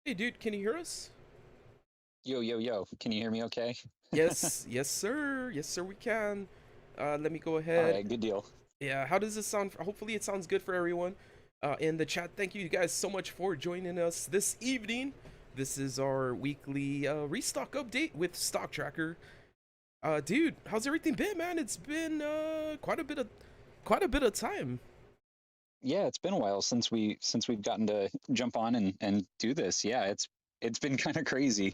Hey, dude, can you hear us? Yo, yo, yo. Can you hear me okay? Yes, yes, sir. Yes, sir, we can. Let me go All ahead. right, good deal. Yeah, how does this sound? Hopefully, it sounds good for everyone in the chat. Thank you guys so much for joining us this evening. This is our weekly restock update with Stock Tracker. Dude, how's everything been, man? It's been quite a bit of time. Yeah, it's been a while since we've gotten to jump on and do this. Yeah, it's been kind of crazy.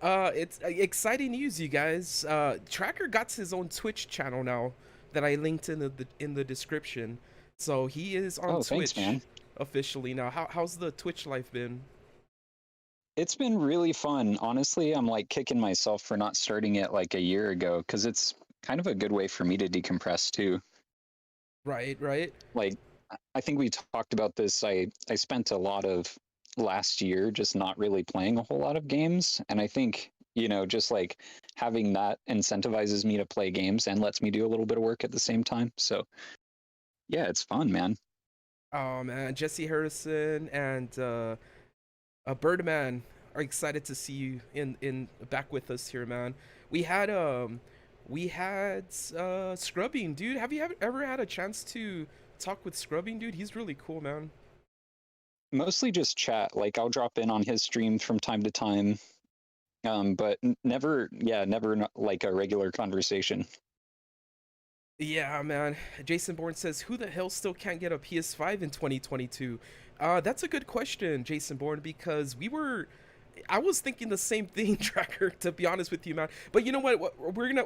It's exciting news, you guys. Tracker got his own Twitch channel now that I linked in the description. So he is on Oh, thanks, Twitch man. officially now. How's the Twitch life been? It's been really fun. Honestly, I'm like kicking myself for not starting it like a year ago because it's kind of a good way for me to decompress too. Right, right. Like I think we talked about this. I spent a lot of last year just not really playing a whole lot of games, and I think just like having that incentivizes me to play games and lets me do a little bit of work at the same time. So yeah, it's fun, man. Oh man, Jesse Harrison and Birdman are excited to see you in back with us here, man. We had um we had Scrubbing, dude. Have you ever had a chance to talk with Scrubbing, dude? He's really cool, man. Mostly just chat. Like I'll drop in on his stream from time to time, but never, yeah, never like a regular conversation. Yeah, man. Jason Bourne says, "Who the hell still can't get a PS5 in 2022?" That's a good question, Jason Bourne, because I was thinking the same thing, Tracker. To be honest with you, man. But you know what?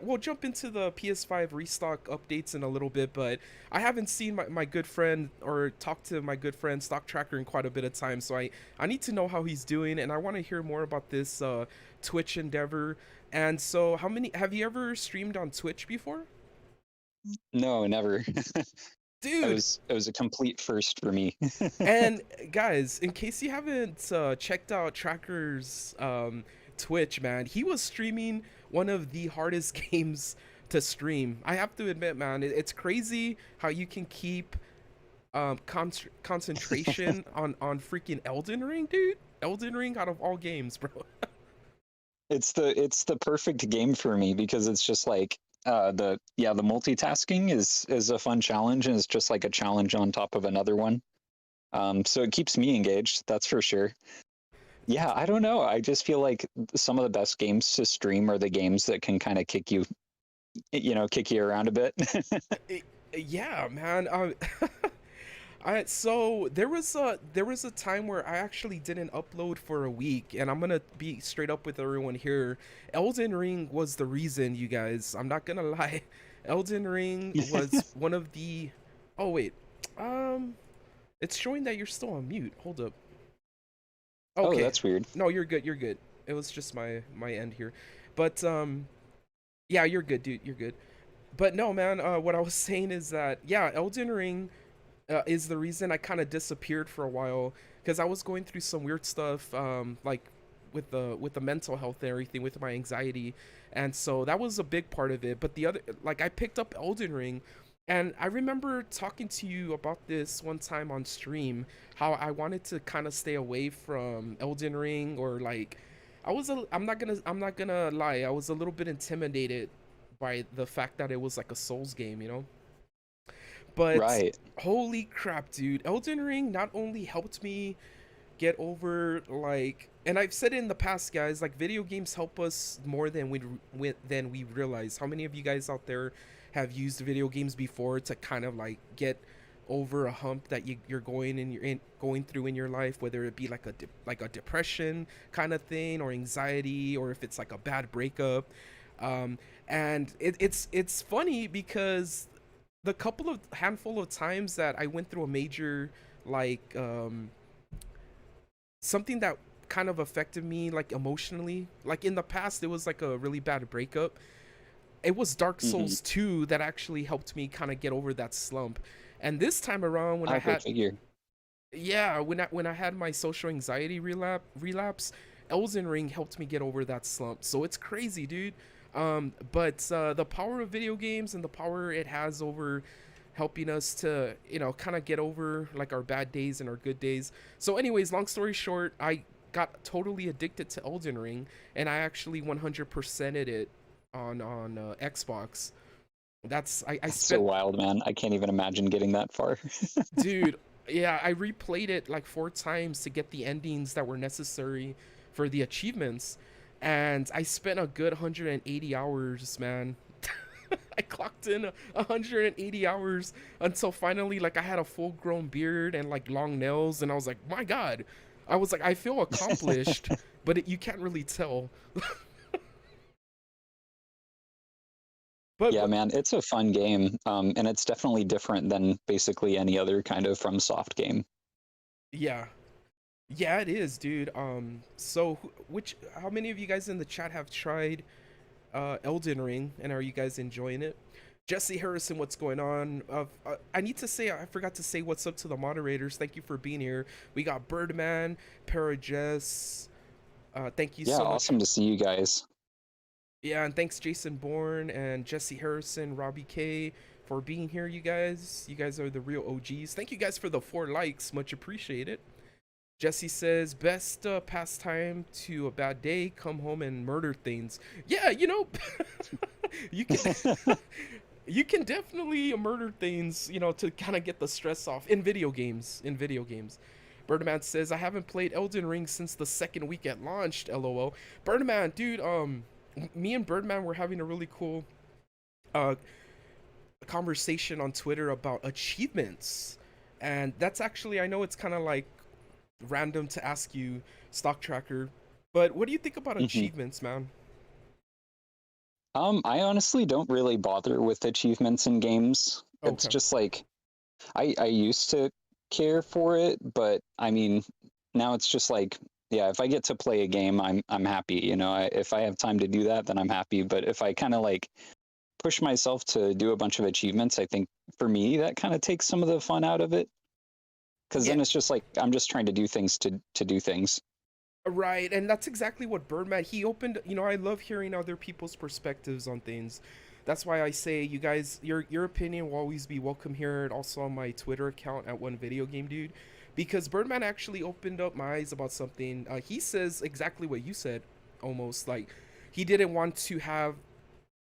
We'll jump into the PS5 restock updates in a little bit. But I haven't seen my good friend or talked to my good friend Stock Tracker in quite a bit of time, so I need to know how he's doing, and I want to hear more about this Twitch endeavor. And so, how many have you ever streamed on Twitch before? No, never. Dude, It was a complete first for me. and guys, in case you haven't checked out Tracker's Twitch, man, he was streaming one of the hardest games to stream. I have to admit, man, it's crazy how you can keep concentration on freaking Elden Ring, dude. Elden Ring out of all games, bro. It's the perfect game for me because it's just like the multitasking is a fun challenge, and it's just like a challenge on top of another one. So it keeps me engaged, that's for sure. Yeah, I don't know. I just feel like some of the best games to stream are the games that can kind of kick you around a bit. Yeah, man. I so there was a time where I actually didn't upload for a week, and I'm gonna be straight up with everyone here. Elden Ring was the reason, you guys. I'm not gonna lie. Elden Ring was one of the. Oh wait, um, it's showing that you're still on mute. Hold up. Oh, Okay, that's weird. no, you're good. You're good. It was just my end here, but yeah, you're good, dude. You're good. But no, man. What I was saying is that yeah, Elden Ring is the reason I kind of disappeared for a while because I was going through some weird stuff, like with the mental health and everything, with my anxiety, and so that was a big part of it. But the other, like, I picked up Elden Ring, and I remember talking to you about this one time on stream, how I wanted to kind of stay away from Elden Ring, or like, I'm not gonna lie, I was a little bit intimidated by the fact that it was like a Souls game, you know. But Right. holy crap, dude. Elden Ring not only helped me get over, like, and I've said it in the past, guys, like, video games help us more than we realize. How many of you guys out there have used video games before to kind of like get over a hump that you're going through in your life, whether it be like like a depression kind of thing, or anxiety, or if it's like a bad breakup. um and it's funny because the couple of handful of times that I went through a major, like, something that kind of affected me, like, emotionally, like in the past it was like a really bad breakup. It was Dark Hmm. Souls 2 that actually helped me kind of get over that slump. And this time around, when I I go had figure. yeah, when I had my social anxiety relapse, Elden Ring helped me get over that slump. So it's crazy, dude. But the power of video games and the power it has over helping us to, kind of get over like our bad days and our good days. So anyways, long story short, I got totally addicted to Elden Ring, and I actually 100%ed it on Xbox. I That's so spent, wild, man. I can't even imagine getting that far. dude, yeah, I replayed it like 4 times to get the endings that were necessary for the achievements, and I spent a good 180 hours, man. I clocked in 180 hours until finally, like, I had a full grown beard and like long nails, and I was like, my God, I was like, I feel accomplished, but you can't really tell. But Yeah, man, it's a fun game, and it's definitely different than basically any other kind of FromSoft game. yeah, yeah, it is, dude. So how many of you guys in the chat have tried Elden Ring, and are you guys enjoying it? Jesse Harrison, what's going on? I need to say, I forgot to say what's up to the moderators. Thank you for being here. We got Birdman, Parajess. Thank you Yeah, so much. awesome to see you guys. Yeah, and thanks Jason Bourne and Jesse Harrison, Robbie K for being here, you guys. You guys are the real OGs. Thank you guys for the 4 likes. Much appreciated. Jesse says, best pastime to a bad day, come home and murder things. Yeah, you can you can definitely murder things, to kind of get the stress off in video games. In video games. Birdman says, I haven't played Elden Ring since the second week it launched, LOL. Birdman, dude, me and Birdman were having a really cool uh conversation on Twitter about achievements. And that's actually, I know it's kind of like random to ask you, Stock Tracker, but what do you think about hmm achievements, man? I honestly don't really bother with achievements in games. It's Okay. just like I used to care for it, but I mean, now it's just like, yeah, if I get to play a game, I'm happy. If I have time to do that, then I'm happy. But if I kind of like push myself to do a bunch of achievements, I think for me that kind of takes some of the fun out of it. Because Yeah, then it's just like I'm just trying to do things to do things. right. And that's exactly what Birdman, he opened, I love hearing other people's perspectives on things. That's why I say, you guys, your opinion will always be welcome here, and also on my Twitter account at 1VideoGameDude, because Birdman actually opened up my eyes about something. He says exactly what you said, almost like he didn't want to have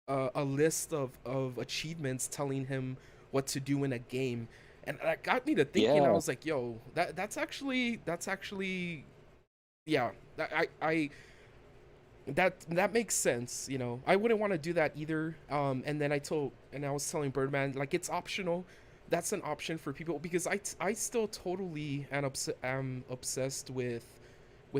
a list of achievements telling him what to do in a game, and that got me to thinking. I Yeah, was like, yo, that's actually yeah, I that makes sense. I wouldn't want to do that either. And I was telling Birdman, like, it's optional. That's an option for people, because I still totally am obsessed with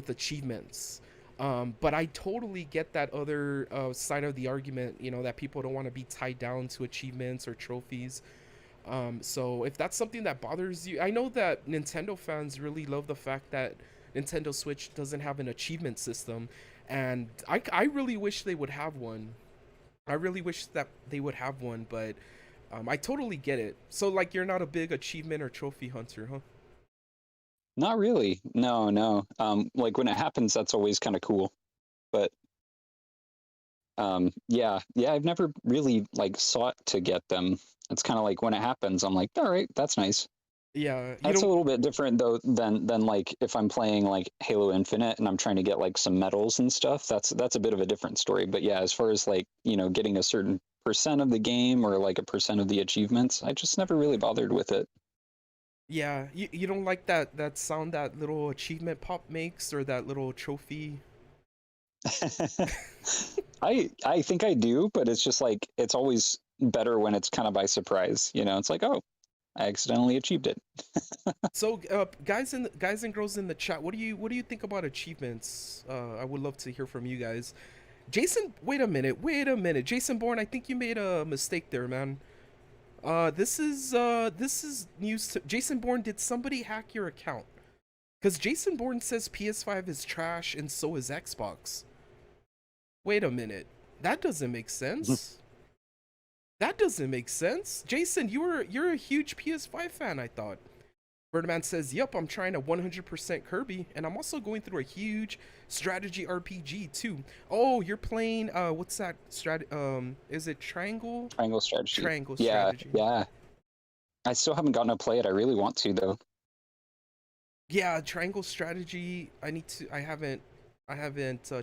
achievements. But I totally get that other side of the argument, that people don't want to be tied down to achievements or trophies. So if that's something that bothers you, I know that Nintendo fans really love the fact that Nintendo Switch doesn't have an achievement system, and I really wish they would have one. I really wish that they would have one, but I totally get it. So, like, you're not a big achievement or trophy hunter, huh? not really. No, no. Like when it happens, that's always kind of cool. But yeah, yeah, I've never really like sought to get them. It's kind of like when it happens, I'm like, all right, that's nice. Yeah, you That's a don't. little bit different though than like if I'm playing like Halo Infinite and I'm trying to get like some medals and stuff. That's a bit of a different story. But yeah, as far as like, getting a certain percent of the game or like a percent of the achievements, I just never really bothered with it. Yeah, you don't like that sound that little achievement pop makes, or that little trophy. I think I do, but it's just like it's always better when it's kind of by surprise. It's like, oh, I accidentally achieved it. So, guys and girls in the chat, what do you think about achievements? I would love to hear from you guys. Jason, wait a minute, Jason Bourne, I think you made a mistake there, man. This is news to Jason Bourne. Did somebody hack your account? Because Jason Bourne says PS5 is trash and so is Xbox. Wait a minute, that doesn't make sense. That doesn't make sense. Jason, you're a huge PS5 fan, I thought. Birdman says, "Yep, I'm trying a 100% Kirby, and I'm also going through a huge strategy RPG too." Oh, you're playing what's that is it Triangle? Triangle strategy. Triangle Yeah, strategy. yeah. I still haven't gotten to play it. I really want to though. Yeah, Triangle Strategy. I haven't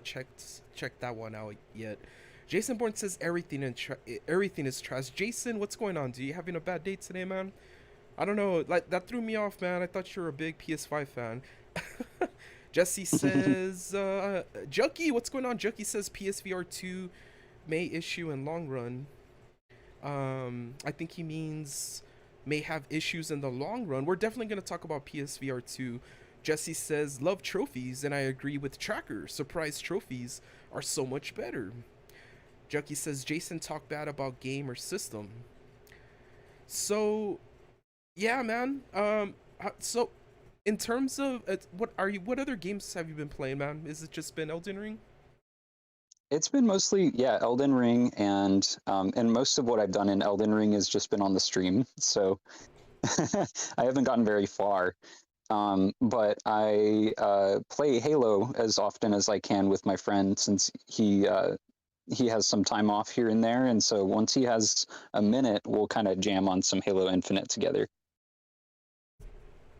checked that one out yet. Jason Bourne says everything is trash. Jason, what's going on? Do you having a bad day today, man? I don't know. Like that threw me off, man. I thought you were a big PS5 fan. Jesse says, Jucky, what's going on? Jucky says PSVR2 may issue in long run. I think he means may have issues in the long run. We're definitely going to talk about PSVR2. Jesse says, love trophies, and I agree with Tracker. Surprise trophies are so much better. Jucky says, Jason talked bad about game or system. So, yeah, man. So, in terms of what other games have you been playing, man? Is it just been Elden Ring? It's been mostly, yeah, Elden Ring, and most of what I've done in Elden Ring has just been on the stream. So I haven't gotten very far. But I play Halo as often as I can with my friend since he has some time off here and there, and so once he has a minute, we'll kind of jam on some Halo Infinite together.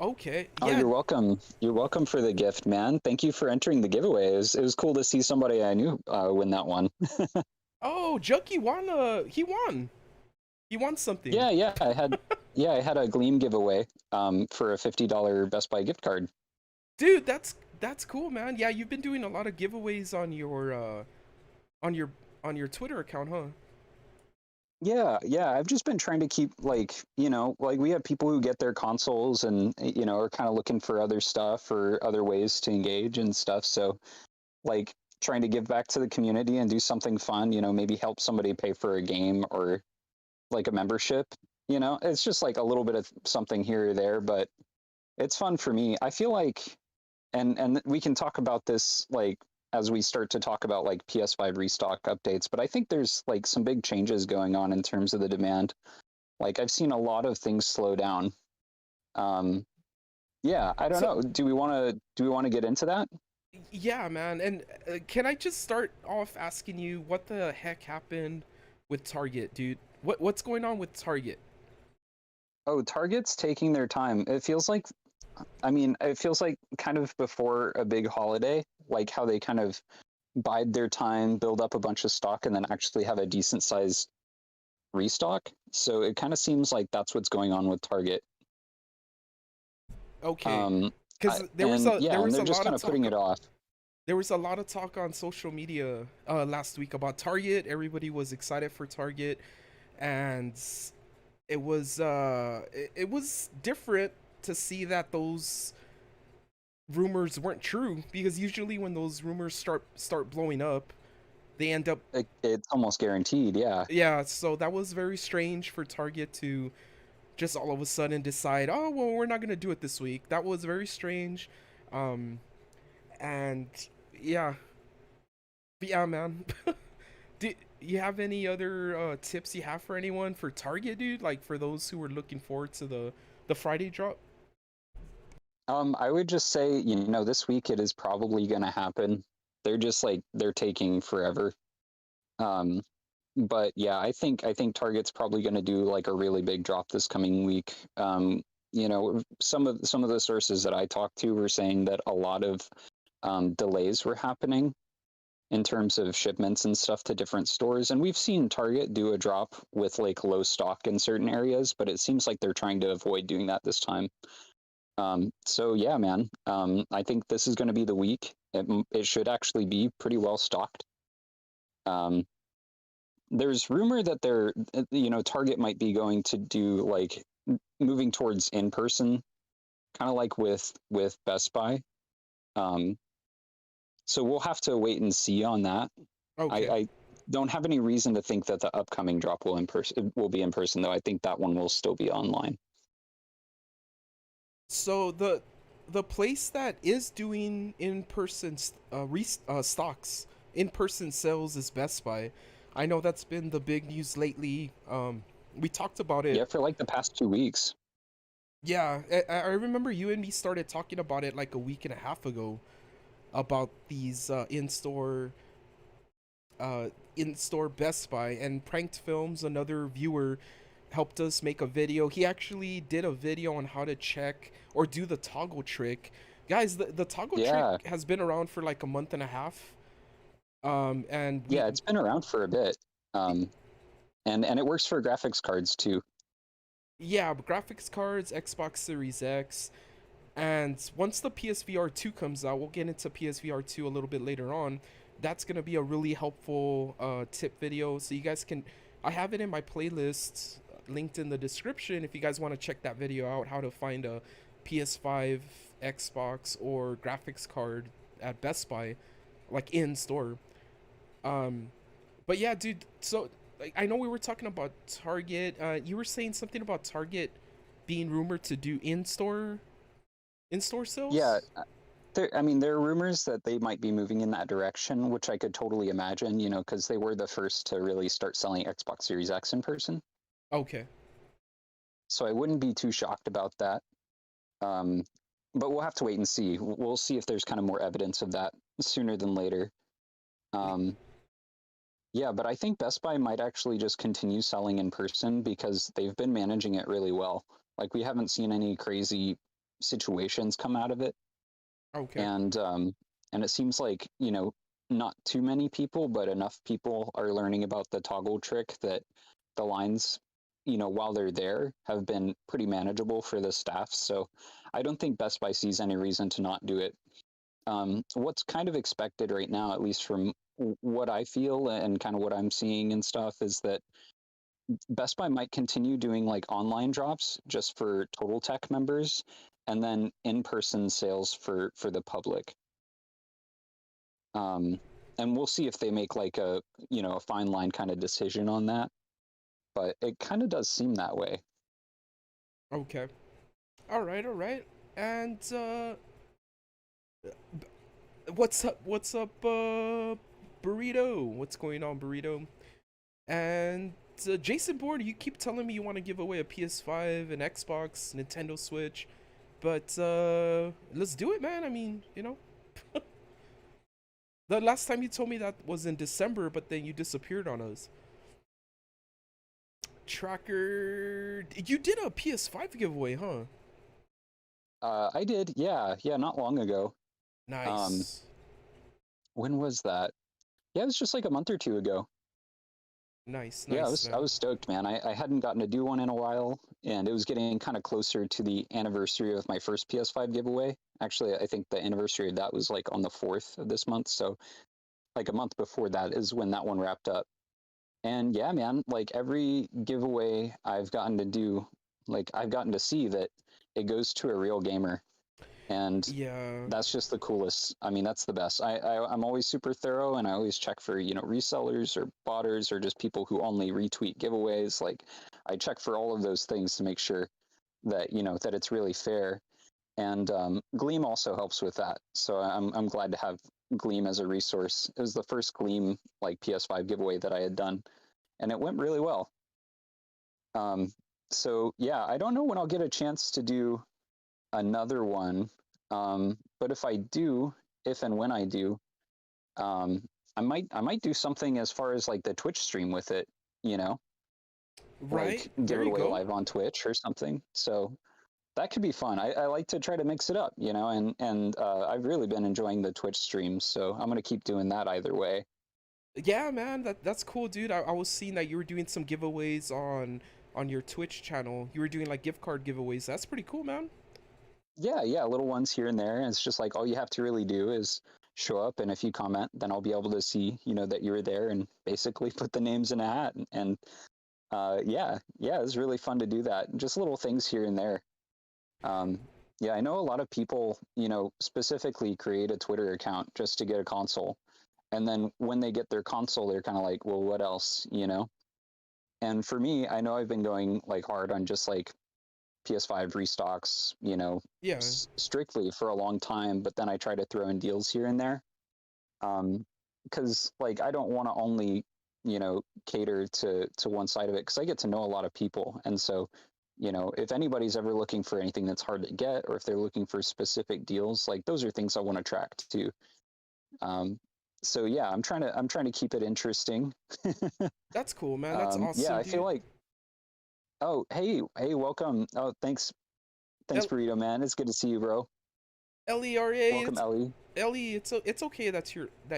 Okay, Oh, yeah. you're welcome. You're welcome for the gift, man. Thank you for entering the giveaway. It was cool to see somebody I knew win that one. Oh, Jucky won. He won. He won something. Yeah, I had a Gleam giveaway for a $50 Best Buy gift card. Dude, that's cool, man. Yeah, you've been doing a lot of giveaways on your on your Twitter account, huh? Yeah, I've just been trying to keep like we have people who get their consoles and are kind of looking for other stuff or other ways to engage and stuff. So like trying to give back to the community and do something fun, maybe help somebody pay for a game or like a membership. It's just like a little bit of something here or there, but it's fun for me. I feel like, and we can talk about this like as we start to talk about like PS5 restock updates, but I think there's like some big changes going on in terms of the demand. Like I've seen a lot of things slow down. Um, yeah, I don't So, know. Do we want to get into that? yeah, man. And can I just start off asking you what the heck happened with Target, dude? What's going on with Target? Oh, Target's taking their time. It feels like kind of before a big holiday, like how they kind of bide their time, build up a bunch of stock, and then actually have a decent size restock. So it kind of seems like that's what's going on with Target. Okay, Um, because there and was they're a just lot kind of of putting talk. it off. There was a lot of talk on social media last week about Target. Everybody was excited for Target, and it was different to see that those rumors weren't true, because usually when those rumors start blowing up, they end up. It's almost guaranteed. Yeah. Yeah, so that was very strange for Target to just all of a sudden decide, oh well, we're not gonna do it this week. That was very strange. um and yeah, but yeah, man. Do you have any other tips you have for anyone for Target, dude? Like for those who are looking forward to the Friday drop? I would just say, this week it is probably going to happen. They're just like they're taking forever. Um, but yeah, I think Target's probably going to do like a really big drop this coming week. Some of the sources that I talked to were saying that a lot of delays were happening in terms of shipments and stuff to different stores. And we've seen Target do a drop with like low stock in certain areas, but it seems like they're trying to avoid doing that this time. So yeah, man, I think this is going to be the week. It should actually be pretty well stocked. Um, there's rumor that Target might be going to do like moving towards in person, kind of like with Best Buy. Um, so we'll have to wait and see on that. Okay. I don't have any reason to think that the upcoming drop will be in person, though. I think that one will still be online. So the place that is doing in person stocks, in person sales, is Best Buy. I know that's been the big news lately. We talked about it. Yeah, for like the past 2 weeks. Yeah, I remember you and me started talking about it like a week and a half ago, about these in store Best Buy. And Pranked Films, another viewer, helped us make a video. He actually did a video on how to check or do the toggle trick. Guys, the toggle trick Yeah, has been around for like a month and a half. And yeah, it's been around for a bit. Um, and it works for graphics cards too. yeah, graphics cards, Xbox Series X, and once the PSVR2 comes out, we'll get into PSVR2 a little bit later on. That's gonna be a really helpful tip video, so you guys can. I have it in my playlist linked in the description if you guys want to check that video out. How to find a PS5, Xbox, or graphics card at Best Buy, like in store. Um, but yeah, dude. So like, I know we were talking about Target. You were saying something about Target being rumored to do in store Yeah, sales. I mean, there are rumors that they might be moving in that direction, which I could totally imagine, you know, because they were the first to really start selling Xbox Series X in person. Okay. So I wouldn't be too shocked about that. Um, but we'll have to wait and see. We'll see if there's kind of more evidence of that sooner than later. Um, yeah, but I think Best Buy might actually just continue selling in person because they've been managing it really well. Like we haven't seen any crazy situations come out of it. Okay. And it seems like, you know, not too many people, but enough people are learning about the toggle trick that the lines, you know, while they're there, have been pretty manageable for the staff. So I don't think Best Buy sees any reason to not do it. What's kind of expected right now, at least from what I feel and kind of what I'm seeing and stuff, is that Best Buy might continue doing like online drops just for Total Tech members, and then in-person sales for the public. Um, and we'll see if they make like a, you know, a fine line kind of decision on that. But it kind of does seem that way. Okay. All right. All right. And what's up? What's up, Burrito? What's going on, Burrito? And Jason Bourne, you keep telling me you want to give away a PS5, an Xbox, Nintendo Switch, but let's do it, man. I mean, the last time you told me that was in December, but then you disappeared on us. Tracker, you did a PS5 giveaway, huh? I did, yeah, yeah, not long ago. Um, Nice. when was that? Yeah, it was just like a month or two ago. Nice, Yeah, nice, I man. was stoked, man. I hadn't gotten to do one in a while, and it was getting kind of closer to the anniversary of my first PS5 giveaway. Actually, I think the anniversary of that was like on the 4th of this month. So like a month before that is when that one wrapped up. And yeah, man, like every giveaway I've gotten to do, like I've gotten to see that it goes to a real gamer. And Yeah. that's just the coolest. I mean, that's the best. I'm always super thorough, and I always check for, you know, resellers or botters or just people who only retweet giveaways. Like I check for all of those things to make sure that, you know, that it's really fair. And Gleam also helps with that. So I'm glad to have Gleam as a resource. It was the first Gleam like PS5 giveaway that I had done, and it went really well. Um, so yeah, I don't know when I'll get a chance to do another one. But if I do, if and when I do, um, I might do something as far as like the Twitch stream with it, you know, like Right. give There it you away go. live on Twitch or something. So that could be fun. I like to try to mix it up, you know, and I've really been enjoying the Twitch streams, so I'm gonna keep doing that either way. Yeah, man. That's cool, dude. I was seeing that you were doing some giveaways on your Twitch channel. You were doing like gift card giveaways. That's pretty cool, man. Yeah, yeah, little ones here and there. And it's just like all you have to really do is show up, and if you comment, then I'll be able to see, you know, that you were there and basically put the names in a hat. And yeah, yeah, it's really fun to do that. Just little things here and there. Um, yeah, I know a lot of people, you know, specifically create a Twitter account just to get a console. And then when they get their console, they're kind of like, well, what else, you know? And for me, I know I've been going like hard on just like PS5 restocks, you know, Yeah. strictly for a long time, but then I try to throw in deals here and there. Because like I don't want to only, you know, cater to one side of it because I get to know a lot of people. And so, you know, if anybody's ever looking for anything that's hard to get, or if they're looking for specific deals, like those are things I want to track too. Um, so yeah, I'm trying to keep it interesting. That's cool, man. That's Yeah, awesome, I feel dude. like Oh, hey, welcome. Oh, thanks, L- Burrito Man. It's good to see you, bro. L-E-R-A, Welcome, Ellie. Ellie, it's okay that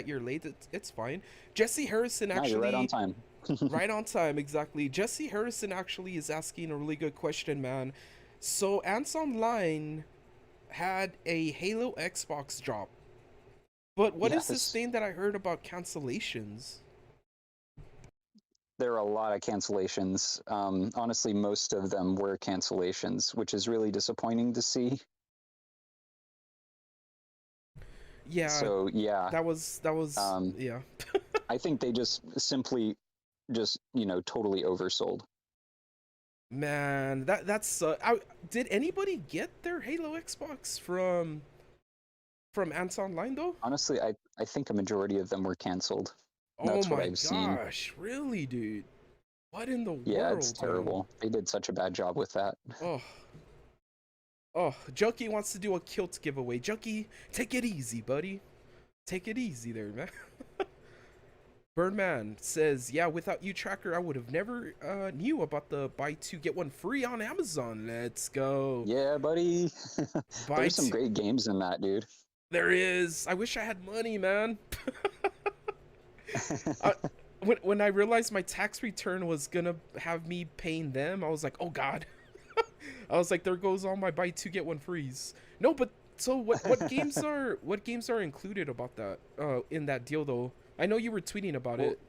you're late. It's fine. Jesse Harrison No, you're right on actually time. right on time, exactly. Jesse Harrison actually is asking a really good question, man. So Ants Online had a Halo Xbox drop, but what is this Yes, thing that I heard about cancellations? there are a lot of cancellations. Honestly, most of them were cancellations, which is really disappointing to see. Yeah, So yeah, that was um, yeah. I think they just simply just totally oversold. Man, that's did anybody get their Halo Xbox from Ants Online though? Honestly, I think a majority of them were canceled. Oh That's what my I've seen. gosh, really, dude? What in the Yeah, it's world, man? terrible. They did such a bad job with that. Oh, oh, Junkie wants to do a kilt giveaway. Junkie, take it easy, buddy. Take it easy there, man. Birdman says, "Yeah, without you, Tracker, I would have never knew about the buy two get one free on Amazon. Let's go. Yeah, buddy. Buy There's some two. great games in that, dude. There is. I wish I had money, man. I, when I realized my tax return was gonna have me paying them, I was like, oh god. I was like, there goes all my buy two get one frees. No, but so what games are included about that in that deal though? I know you were tweeting about Well, it.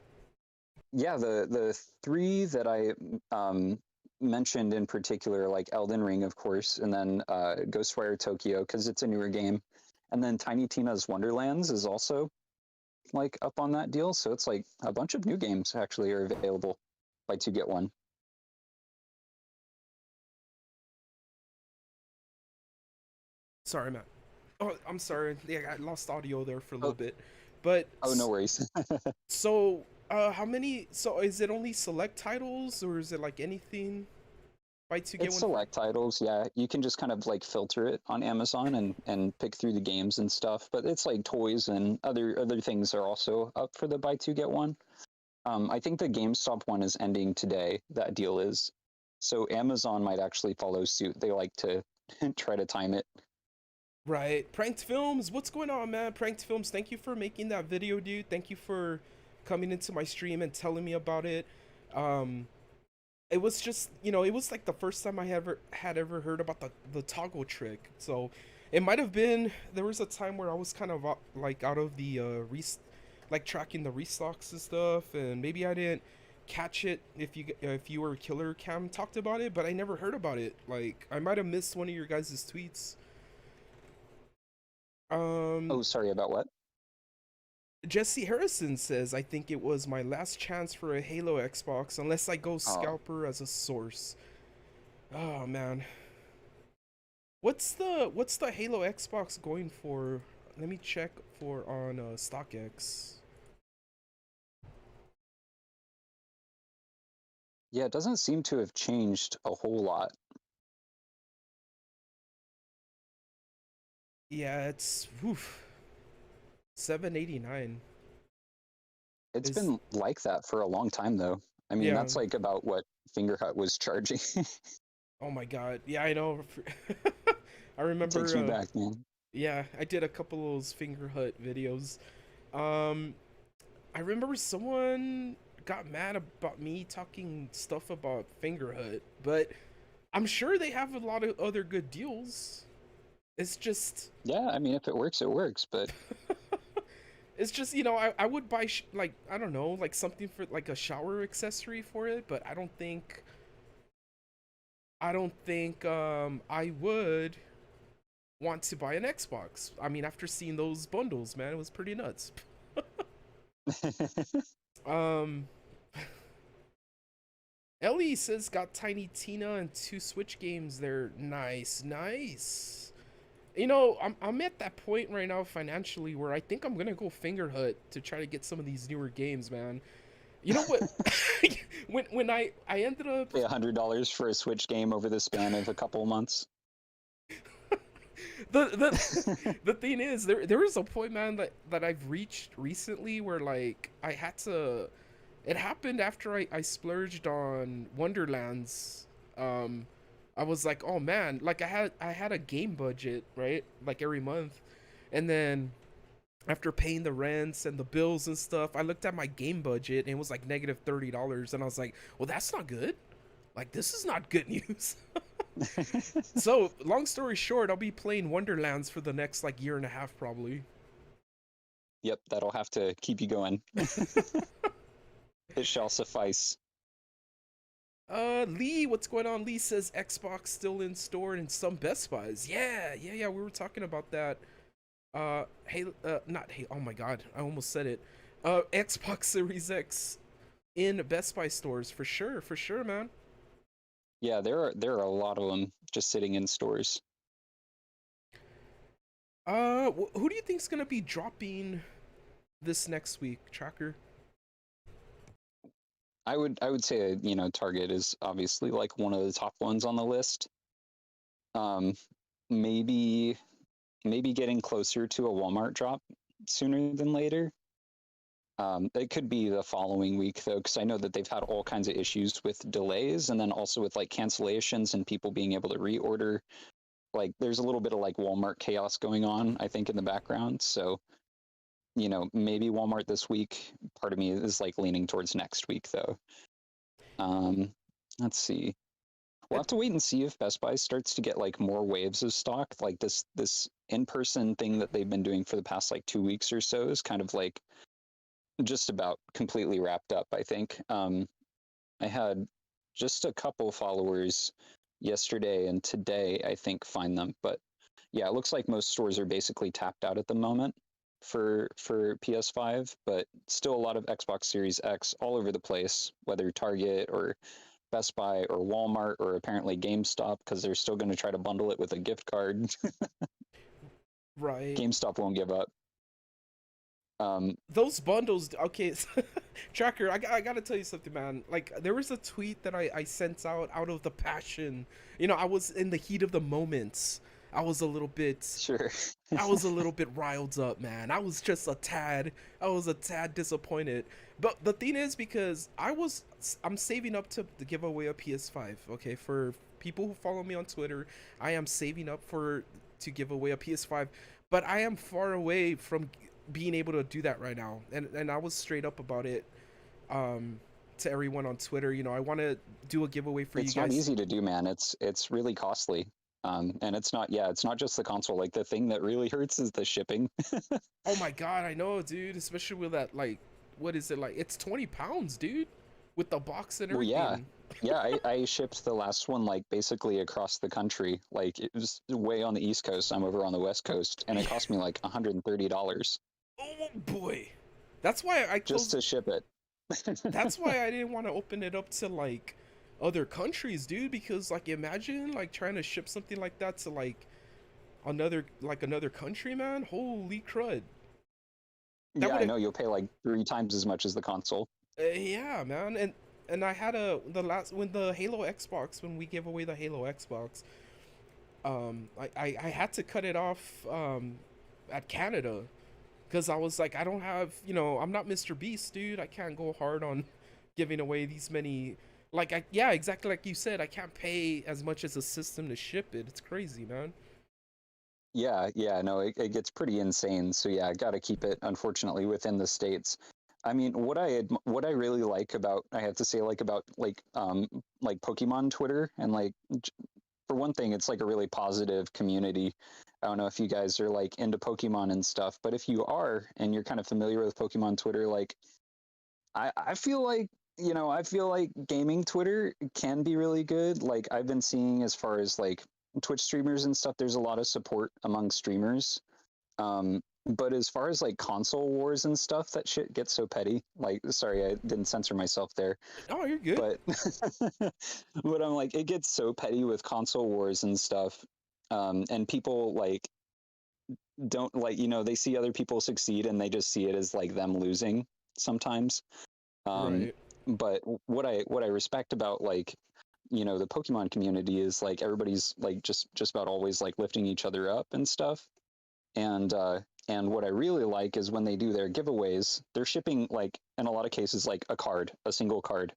yeah, the three that I mentioned in particular, like Elden Ring, of course, and then Ghostwire Tokyo, because it's a newer game, and then Tiny Tina's Wonderlands is also like up on that deal. So it's like a bunch of new games actually are available by two get one. Sorry, Matt. Oh, I'm sorry. Yeah, I lost audio there for a little Oh, bit. But oh, no worries. so how many so is it only select titles or is it like anything buy two get It's one free? select titles, yeah. You can just kind of like filter it on Amazon and pick through the games and stuff. But it's like toys and other things are also up for the buy two get one. I think the GameStop one is ending today. That deal is. So Amazon might actually follow suit. They like to try to time it. Right. Pranked Films, what's going on, man? Pranked Films, thank you for making that video, dude. Thank you for coming into my stream and telling me about it. Um, it was just, it was like the first time I ever heard about the toggle trick. So it might have been there was a time where I was kind of like out of the like tracking the restocks and stuff, and maybe I didn't catch it if you or Killer Cam talked about it, but I never heard about it. Like I might have missed one of your guys' tweets. Um, Oh, sorry about what? Jesse Harrison says, I think it was my last chance for a Halo Xbox unless I go Oh, Scalper as a source. Oh man. What's the Halo Xbox going for? Let me check for on StockX. yeah. It doesn't seem to have changed a whole lot. Yeah, it's woof, 789 It's is been like that for a long time, though. I mean, yeah. that's like about what Fingerhut was charging. Oh my god. Yeah, I know. I It takes remember me back, man. yeah, I did a couple of those Finger Hut videos. Um I remember someone got mad about me talking stuff about Fingerhut, but I'm sure they have a lot of other good deals. It's just, Yeah, I mean, if it works, it works. But it's just I would buy like I don't know like something for like a shower accessory for it, but I don't think I would want to buy an Xbox. I mean, after seeing those bundles, man, it was pretty nuts. Um, Ellie says got Tiny Tina and two Switch games there. Nice, nice. I'm at that point right now financially where I think I'm gonna go Fingerhut to try to get some of these newer games, man. You know what? when I ended up pay $100 for a Switch game over the span of a couple of months. the thing is there is a point, man, that I've reached recently where like I had to. It happened after I splurged on Wonderlands I was like, oh man, like I had a game budget, right? Like every month. And then after paying the rents and the bills and stuff, I looked at my game budget and it was like negative $30, and I was like, well, that's not good. Like, this is not good news. So, long story short, I'll be playing Wonderlands for the next like year and a half probably. Yep, that'll have to keep you going. It shall suffice. Lee, what's going on? Lee says Xbox still in store in some Best Buys. Yeah. We were talking about that. Not hey. Oh my God, I almost said it. Xbox Series X in Best Buy stores for sure, man. Yeah, there are a lot of them just sitting in stores. Who do you think's gonna be dropping this next week, Tracker? I would say, Target is obviously like one of the top ones on the list. Um, maybe maybe getting closer to a Walmart drop sooner than later. It could be the following week though, because I know that they've had all kinds of issues with delays, and then also with like cancellations and people being able to reorder. Like there's a little bit of like Walmart chaos going on, I think, in the background. So, maybe Walmart this week. Part of me is like leaning towards next week though. Um, let's see. We'll And have to wait and see if Best Buy starts to get like more waves of stock. Like this in-person thing that they've been doing for the past like 2 weeks or so is kind of like just about completely wrapped up, I think. I had just a couple followers yesterday and today, I think, find them. But yeah, it looks like most stores are basically tapped out at the moment for PS5, but still a lot of Xbox Series X all over the place, whether Target or Best Buy or Walmart or apparently GameStop, because they're still going to try to bundle it with a gift card. right, GameStop won't give up. those bundles. Okay, Tracker, I gotta tell you something, man. Like there was a tweet that I sent out of the passion. I was in the heat of the moments. I was a little bit Sure. I was a little bit riled up, man. I was a tad disappointed. But the thing is, because I'm saving up to give away a PS5. Okay, for people who follow me on Twitter, I am saving up to give away a PS5. But I am far away from being able to do that right now. And I was straight up about it, to everyone on Twitter. I want to do a giveaway for you It's not guys. easy to do, man. It's really costly. And it's not just the console. Like the thing that really hurts is the shipping. Oh my God, I know, dude. Especially with that, like, what is it like? It's 20 pounds, dude, with the box and Well, yeah. everything. Yeah, I shipped the last one like basically across the country. Like it was way on the East Coast. I'm over on the West Coast, and it Yeah. cost me like $130 Oh boy, that's why I just closed. to ship it. That's why I didn't want to open it up to like other countries, dude. Because like, imagine like trying to ship something like that to like another country, man. Holy crud, that Yeah, would I have. know you'll pay like 3 times as much as the console. Yeah, man. And I had the last when the Halo Xbox, when we gave away the Halo Xbox. I had to cut it off at Canada, because I was like, I don't have, I'm not Mr. Beast, dude. I can't go hard on giving away these many. Like, yeah, exactly like you said, I can't pay as much as a system to ship it. It's crazy, man. Yeah, no, it gets pretty insane. So yeah, I got to keep it, unfortunately, within the states. I mean, what I really like about, I have to say, like about like Pokemon Twitter, and like for one thing, it's like a really positive community. I don't know if you guys are like into Pokemon and stuff, but if you are and you're kind of familiar with Pokemon Twitter, like I feel like, I feel like gaming Twitter can be really good. Like I've been seeing, as far as like Twitch streamers and stuff, there's a lot of support among streamers. But as far as like console wars and stuff, that shit gets so petty. Like, sorry, I didn't censor myself there. Oh, you're good. But but I'm like, it gets so petty with console wars and stuff. And people like don't like, they see other people succeed and they just see it as like them losing sometimes. Um, Right. but what I respect about like, the Pokemon community is like everybody's like just about always like lifting each other up and stuff. And what I really like is when they do their giveaways, they're shipping like in a lot of cases like a single card.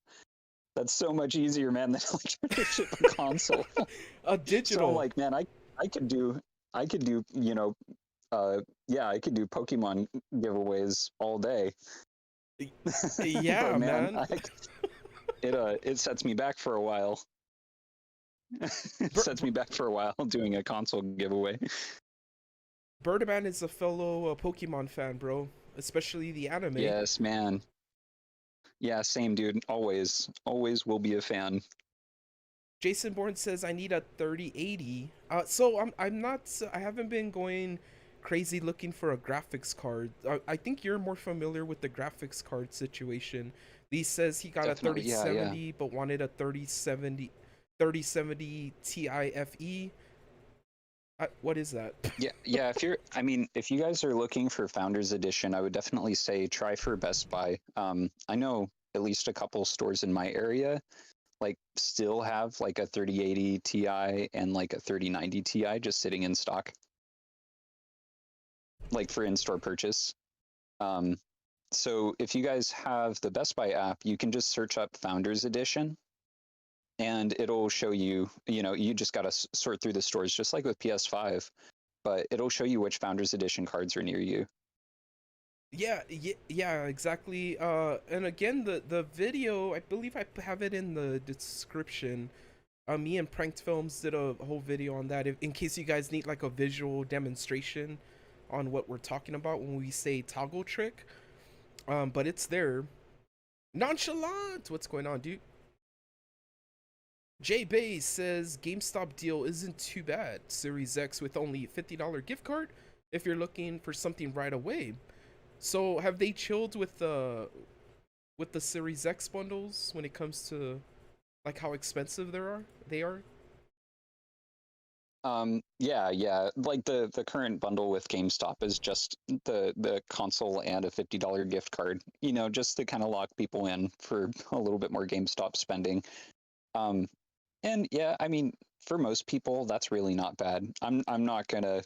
That's so much easier, man, than like trying to ship a console. A So I'm digital. like, man, I could do you know yeah, I could do Pokemon giveaways all day. Yeah, But man, man. it sets me back for a while. It Bir- sets me back for a while doing a console giveaway. Birdman is a fellow Pokemon fan, bro. Especially the anime. Yes, man. Yeah, same dude. Always will be a fan. Jason Bourne says I need a 3080. So I'm not. I haven't been going crazy looking for a graphics card. I think you're more familiar with the graphics card situation. Lee says he got a Definitely, yeah, yeah. 3070 but wanted a 3070 Ti-Fe. What is that? Yeah, yeah. I mean, if you guys are looking for Founders Edition, I would definitely say try for Best Buy. I know at least a couple stores in my area like still have like a 3080 Ti and like a 3090 Ti just sitting in stock, like for in-store purchase. Um, so if you guys have the Best Buy app, you can just search up Founders Edition and it'll show you, you just got to sort through the stores just like with PS5, but it'll show you which Founders Edition cards are near you. Yeah, exactly. And again, the video, I believe I have it in the description. Me and Pranked Films did a whole video on that. If, in case you guys need like a visual demonstration on what we're talking about when we say toggle trick. But it's there. Nonchalant. What's going on, dude? Jay Bay says GameStop deal isn't too bad. Series X with only $50 gift card if you're looking for something right away. So have they chilled with the Series X bundles when it comes to like how expensive they are? Yeah. Like the current bundle with GameStop is just the console and a $50 gift card, just to kind of lock people in for a little bit more GameStop spending. Um, and yeah, I mean, for most people, that's really not bad. I'm not gonna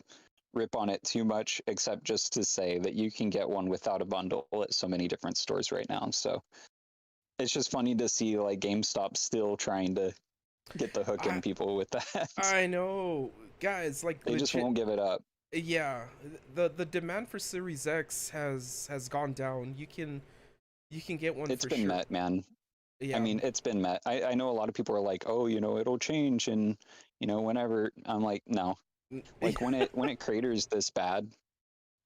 rip on it too much, except just to say that you can get one without a bundle at so many different stores right now. So it's just funny to see like GameStop still trying to get the hook I in people with that. I know, guys. Like They just legit. won't give it up. Yeah, the demand for Series X has gone down. You can get one It's for been sure. met, man. I Yeah. mean, it's been met. I know a lot of people are like, oh, it'll change and whenever. I'm like, no. Like when it craters this bad,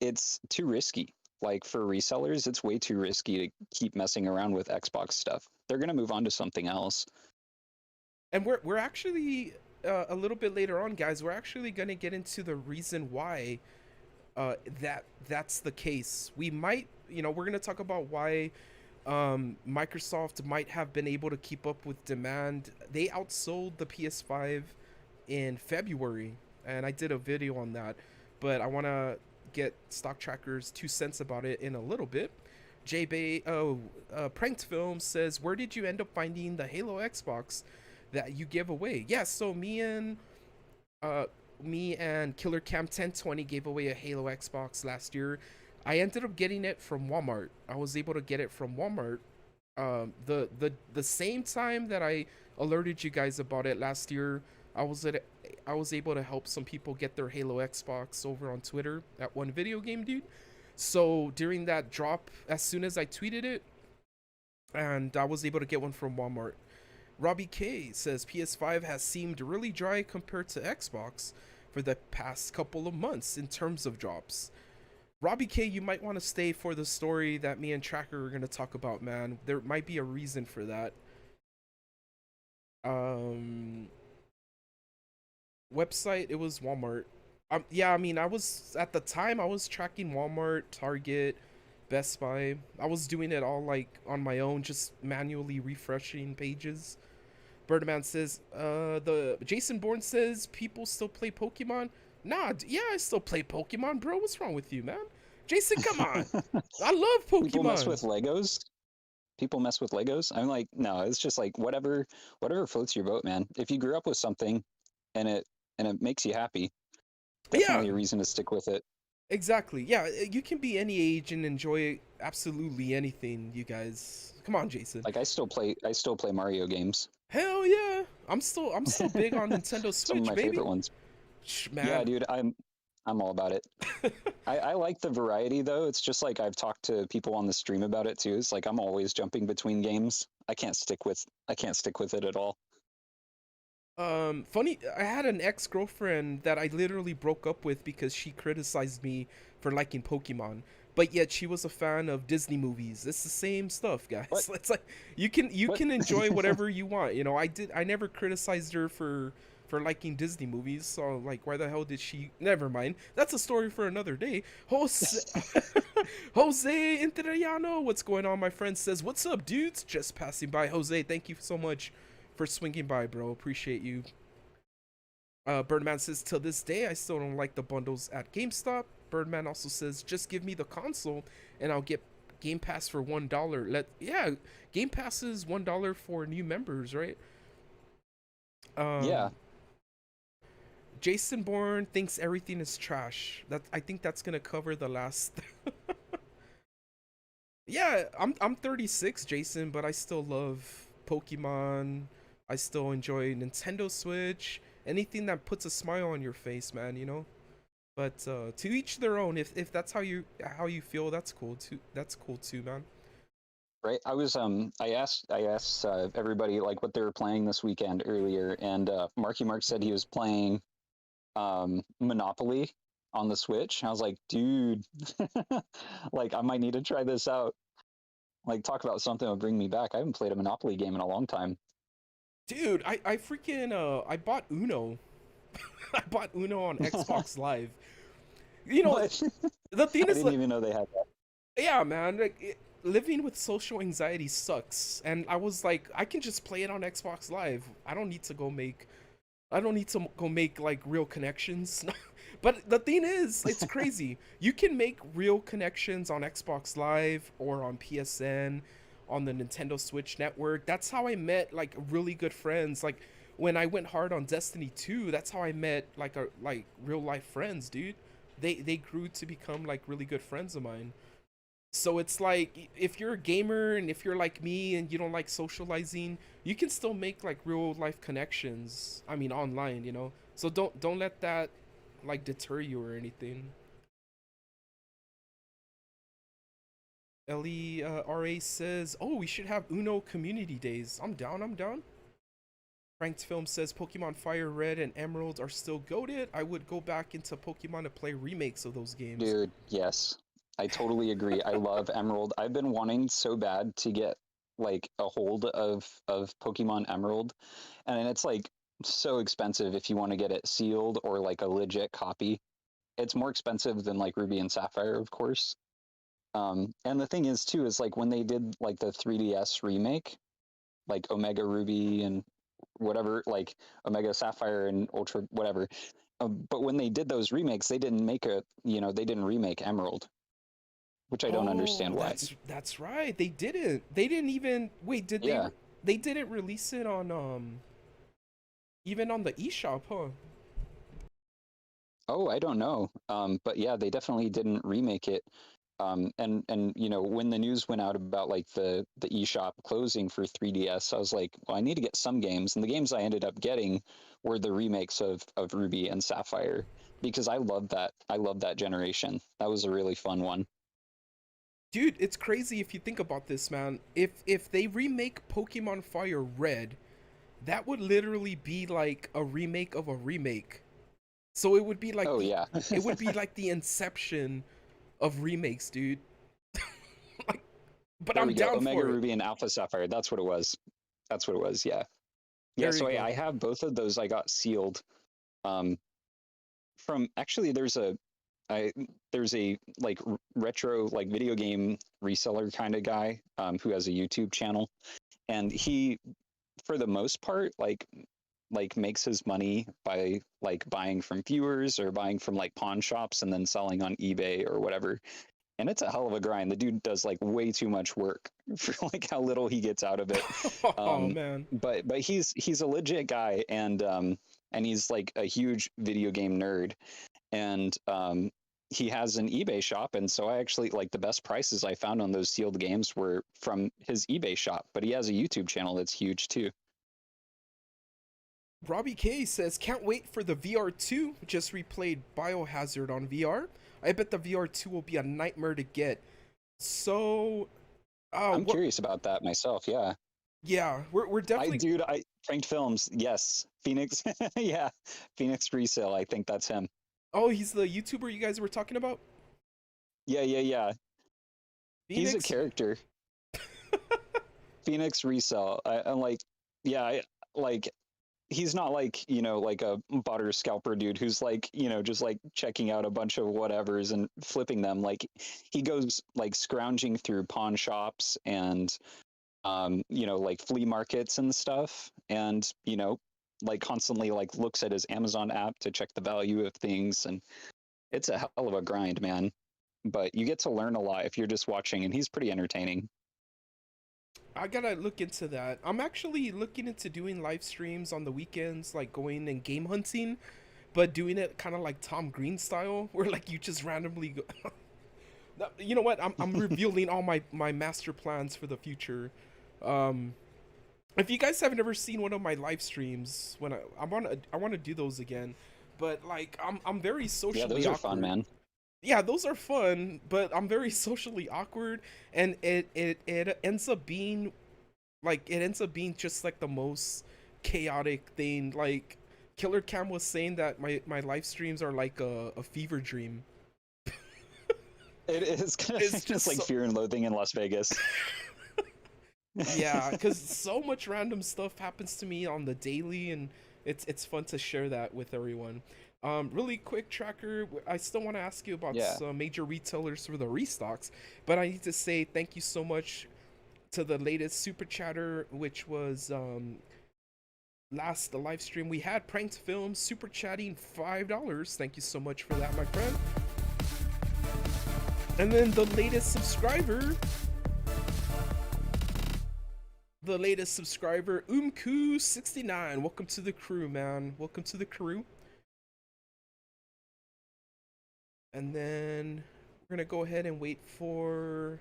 it's too risky. Like for resellers, it's way too risky to keep messing around with Xbox stuff. They're gonna move on to something else. And we're actually a little bit later on, guys. We're actually gonna get into the reason why that's the case. We might, we're gonna talk about why Microsoft might have been able to keep up with demand. They outsold the PS5 in February, and I did a video on that. But I want to get Stock Tracker's 2 cents about it in a little bit. J Bay, Pranked Film says, "Where did you end up finding the Halo Xbox that you give away?" Yeah, so uh, me and Killer Cam 1020 gave away a Halo Xbox last year. I ended up getting it from Walmart. I was able to get it from Walmart. The same time that I alerted you guys about it last year, I was able to help some people get their Halo Xbox over on Twitter at 1VideoGameDude. So during that drop, as soon as I tweeted it, and I was able to get one from Walmart. Robbie K says PS5 has seemed really dry compared to Xbox for the past couple of months in terms of drops. Robbie K, you might want to stay for the story that me and Tracker are going to talk about, man. There might be a reason for that. Um, Website, it was Walmart. Yeah, I mean, I was at the time I was tracking Walmart, Target, Best Buy. I was doing it all like on my own, just manually refreshing pages. Birdman says, the Jason Bourne says people still play Pokemon. Nah, yeah, I still play Pokemon, bro. What's wrong with you, man? Jason, come on. I love People mess Pokemon. with Legos. People mess with Legos. I'm like, no, it's just like whatever floats your boat, man. If you grew up with something and it makes you happy, Yeah, definitely a reason to stick with it. Exactly. Yeah, you can be any age and enjoy absolutely anything, you guys. Come on, Jason. Like I still play Mario games. Hell yeah. I'm still big on Nintendo Some of Switch, my baby. favorite ones. Yeah, Man. dude, I'm all about it. I like the variety though. It's just like I've talked to people on the stream about it too. It's like I'm always jumping between games. I can't stick with it at all. Funny, I had an ex-girlfriend that I literally broke up with because she criticized me for liking Pokemon. But yet she was a fan of Disney movies. It's the same stuff, What? guys. It's like you What? can enjoy whatever you want. You know, I never criticized her for liking Disney movies. So like, why the hell did she? Never mind. That's a story for another day. Jose Jose Interiano, what's going on? My friend says, "What's up, dudes? Just passing by." Jose, thank you so much for swinging by, bro. Appreciate you. Birdman says, till this day, I still don't like the bundles at GameStop. Birdman also says, just give me the console and I'll get Game Pass for $1. Yeah, Game Pass is $1 for new members, right? Yeah. Um, Jason Bourne thinks everything is trash. That I think that's gonna cover the last. Yeah, I'm 36, Jason, but I still love Pokemon. I still enjoy Nintendo Switch. Anything that puts a smile on your face, man, you know? But to each their own. If that's how you feel, that's cool too. That's cool too, man. Right. I asked everybody like what they were playing this weekend earlier, and Marky Mark said he was playing Monopoly on the Switch. I was like, dude, like I might need to try this out. Like talk about something that'll bring me back. I haven't played a Monopoly game in a long time. Dude, I freaking I bought Uno. I bought Uno on Xbox Live. You know, What? the thing I is didn't like, even know they had that. yeah, man, living with social anxiety sucks. And I was like, I can just play it on Xbox Live. I don't need to go make like real connections. But the thing is, it's crazy. You can make real connections on Xbox Live or on PSN, on the Nintendo Switch network. That's how I met like really good friends. Like when I went hard on Destiny 2, that's how I met like real life friends, dude. They grew to become like really good friends of mine. So it's like if you're a gamer and if you're like me and you don't like socializing, you can still make like real life connections. I mean online, you know. So don't let that like deter you or anything. Ellie RA says, "Oh, we should have Uno community days." I'm down. I'm down. Frank's Film says Pokemon Fire Red and Emerald are still goated. I would go back into Pokemon to play remakes of those games. Dude, yes. I totally agree. I love Emerald. I've been wanting so bad to get like a hold of Pokemon Emerald, and it's like so expensive if you want to get it sealed or like a legit copy. It's more expensive than like Ruby and Sapphire, of course. And the thing is too is like when they did like the 3DS remake, like Omega Ruby and whatever, like Omega Sapphire and Ultra whatever. But when they did those remakes, they didn't make they didn't remake Emerald, which I don't understand Oh, why. that's right. They didn't. They didn't even wait. Did they? Yeah. They didn't release it on even on the eShop, huh? Oh, I don't know. But yeah, they definitely didn't remake it. And when the news went out about like the eShop closing for 3DS, I was like, well, I need to get some games, and the games I ended up getting were the remakes of Ruby and Sapphire because I love that. I love that generation. That was a really fun one. Dude, it's crazy if you think about this, man. If they remake Pokemon Fire Red, that would literally be like a remake of a remake. So it would be like Oh yeah. the inception of remakes, dude. Like, but There I'm we go. down Omega for it. Ruby and Alpha Sapphire. That's what it was. That's what it was. Yeah. Yeah. There you So I go. have both of those. I got sealed. Um, from actually, I there's a like retro like video game reseller kind of guy who has a YouTube channel, and he, for the most part, like makes his money by like buying from viewers or buying from like pawn shops and then selling on eBay or whatever. And it's a hell of a grind. The dude does like way too much work for like how little he gets out of it. Oh Um, man. but he's a legit guy, and he's like a huge video game nerd, and he has an eBay shop, and so I actually like the best prices I found on those sealed games were from his eBay shop. But he has a YouTube channel that's huge too. Robbie K says, can't wait for the VR2. Just replayed Biohazard on VR. I bet the VR2 will be a nightmare to get. So, I'm what? curious about that myself. Yeah, Yeah, we're definitely. I Pranked Films. Yes, Phoenix. Yeah, Phoenix Resale. I think that's him. Oh, he's the YouTuber you guys were talking about. Yeah. He's a Phoenix. character. Phoenix Resale. I'm like, yeah, like he's not like like a butter scalper dude who's like just like checking out a bunch of whatevers and flipping them. Like he goes like scrounging through pawn shops and like flea markets and stuff, and like constantly like looks at his Amazon app to check the value of things, and it's a hell of a grind, man. But you get to learn a lot if you're just watching, and he's pretty entertaining. I gotta look into that. I'm actually looking into doing live streams on the weekends, like going and game hunting, but doing it kind of like Tom Green style, where like you just randomly go. You know what? I'm revealing all my master plans for the future. Um, if you guys haven't ever seen one of my live streams, when I want to do those again, but like I'm very Yeah, socially those are fun, awkward. man. Yeah, those are fun, but I'm very socially awkward, and it ends up being just like the most chaotic thing. Like Killer Cam was saying that my live streams are like a fever dream. It is kind It's of just just like so, Fear and Loathing in Las Vegas. yeah, because so much random stuff happens to me on the daily, and it's fun to share that with everyone. Really quick tracker. I still want to ask you about Yeah. some major retailers for the restocks, but I need to say thank you so much to the latest super chatter, which was the live stream we had. Pranked Film super chatting $5. Thank you so much for that, my friend. And then the latest subscriber, Umku69. Welcome to the crew, man. Welcome to the crew. And then we're gonna go ahead and wait for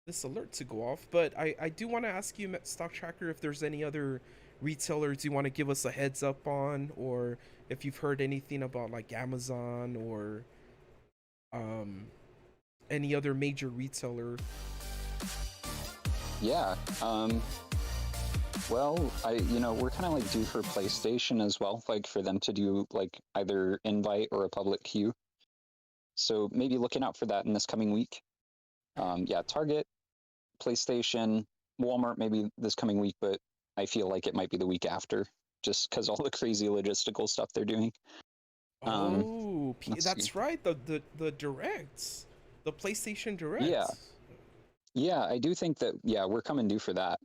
this alert to go off. But I do want to ask you, Stock Tracker, if there's any other retailers you want to give us a heads up on, or if you've heard anything about like Amazon or um any other major retailer. Yeah. Well, we're kind of like due for PlayStation as well, like for them to do like either invite or a public queue. So maybe looking out for that in this coming week. Yeah, Target, PlayStation, Walmart, maybe this coming week, but I feel like it might be the week after, just because all the crazy logistical stuff they're doing. Oh, Let's see. that's right. The directs, the PlayStation Yeah, directs. yeah, I do think that, yeah, we're coming due for that.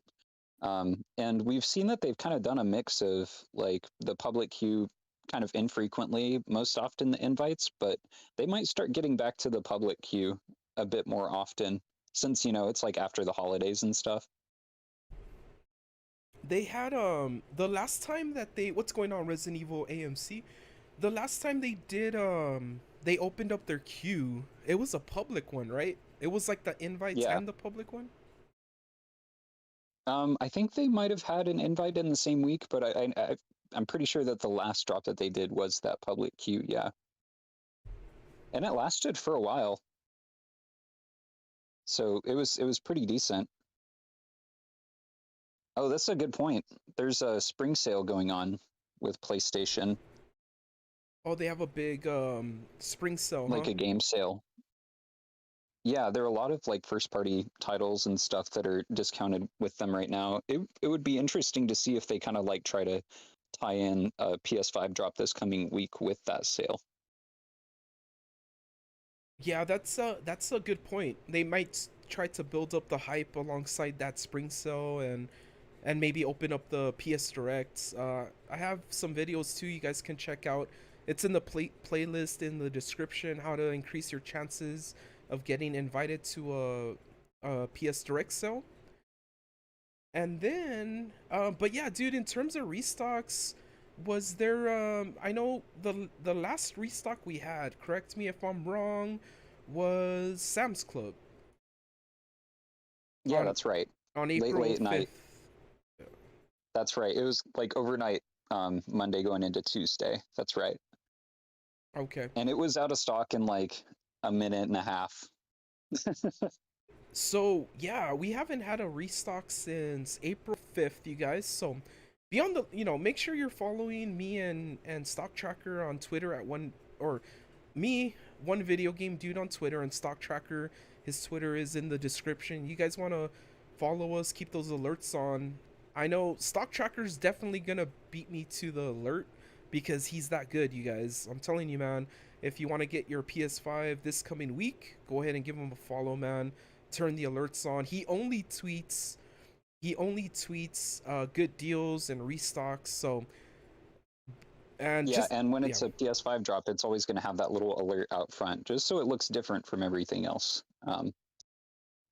And we've seen that they've kind of done a mix of like the public queue kind of infrequently, most often the invites, but they might start getting back to the public queue a bit more often since, it's like after the holidays and stuff. They had the last time that they what's going on Resident Evil AMC, the last time they did they opened up their queue. It was a public one, right? It was like the invites Yeah. and the public one. I think they might have had an invite in the same week, but I'm pretty sure that the last drop that they did was that public queue. Yeah. And it lasted for a while. So it was pretty decent. Oh, that's a good point. There's a spring sale going on with PlayStation, Oh, they have a big spring sale, like huh? a game sale. Yeah, there are a lot of like first party titles and stuff that are discounted with them right now. It would be interesting to see if they kind of like try to tie in a PS5 drop this coming week with that sale. Yeah, that's a good point. They might try to build up the hype alongside that spring sale, and maybe open up the PS Directs. I have some videos too you guys can check out. It's in the playlist in the description. How to increase your chances of getting invited to a PS Direct sale. And then, but yeah, dude, in terms of restocks, was there I know the last restock we had, correct me if I'm wrong, was Sam's Club Yeah, on that's right. April Late night. 5th. That's right. It was like overnight, Monday going into Tuesday. That's right. Okay. And it was out of stock in like a minute and a half. So yeah, we haven't had a restock since April 5th, you guys. So be on the, make sure you're following me and Stock Tracker on Twitter at one, or me, 1VideoGameDude on Twitter, and Stock Tracker, his Twitter is in the description. You guys want to follow us, keep those alerts on. I know Stock Tracker's definitely gonna beat me to the alert because he's that good, you guys. I'm telling you, man. If you want to get your PS5 this coming week, go ahead and give him a follow, man. Turn the alerts on. He only tweets good deals and restocks. So, and Yeah, just, and when yeah. it's a PS5 drop, it's always going to have that little alert out front, just so it looks different from everything else.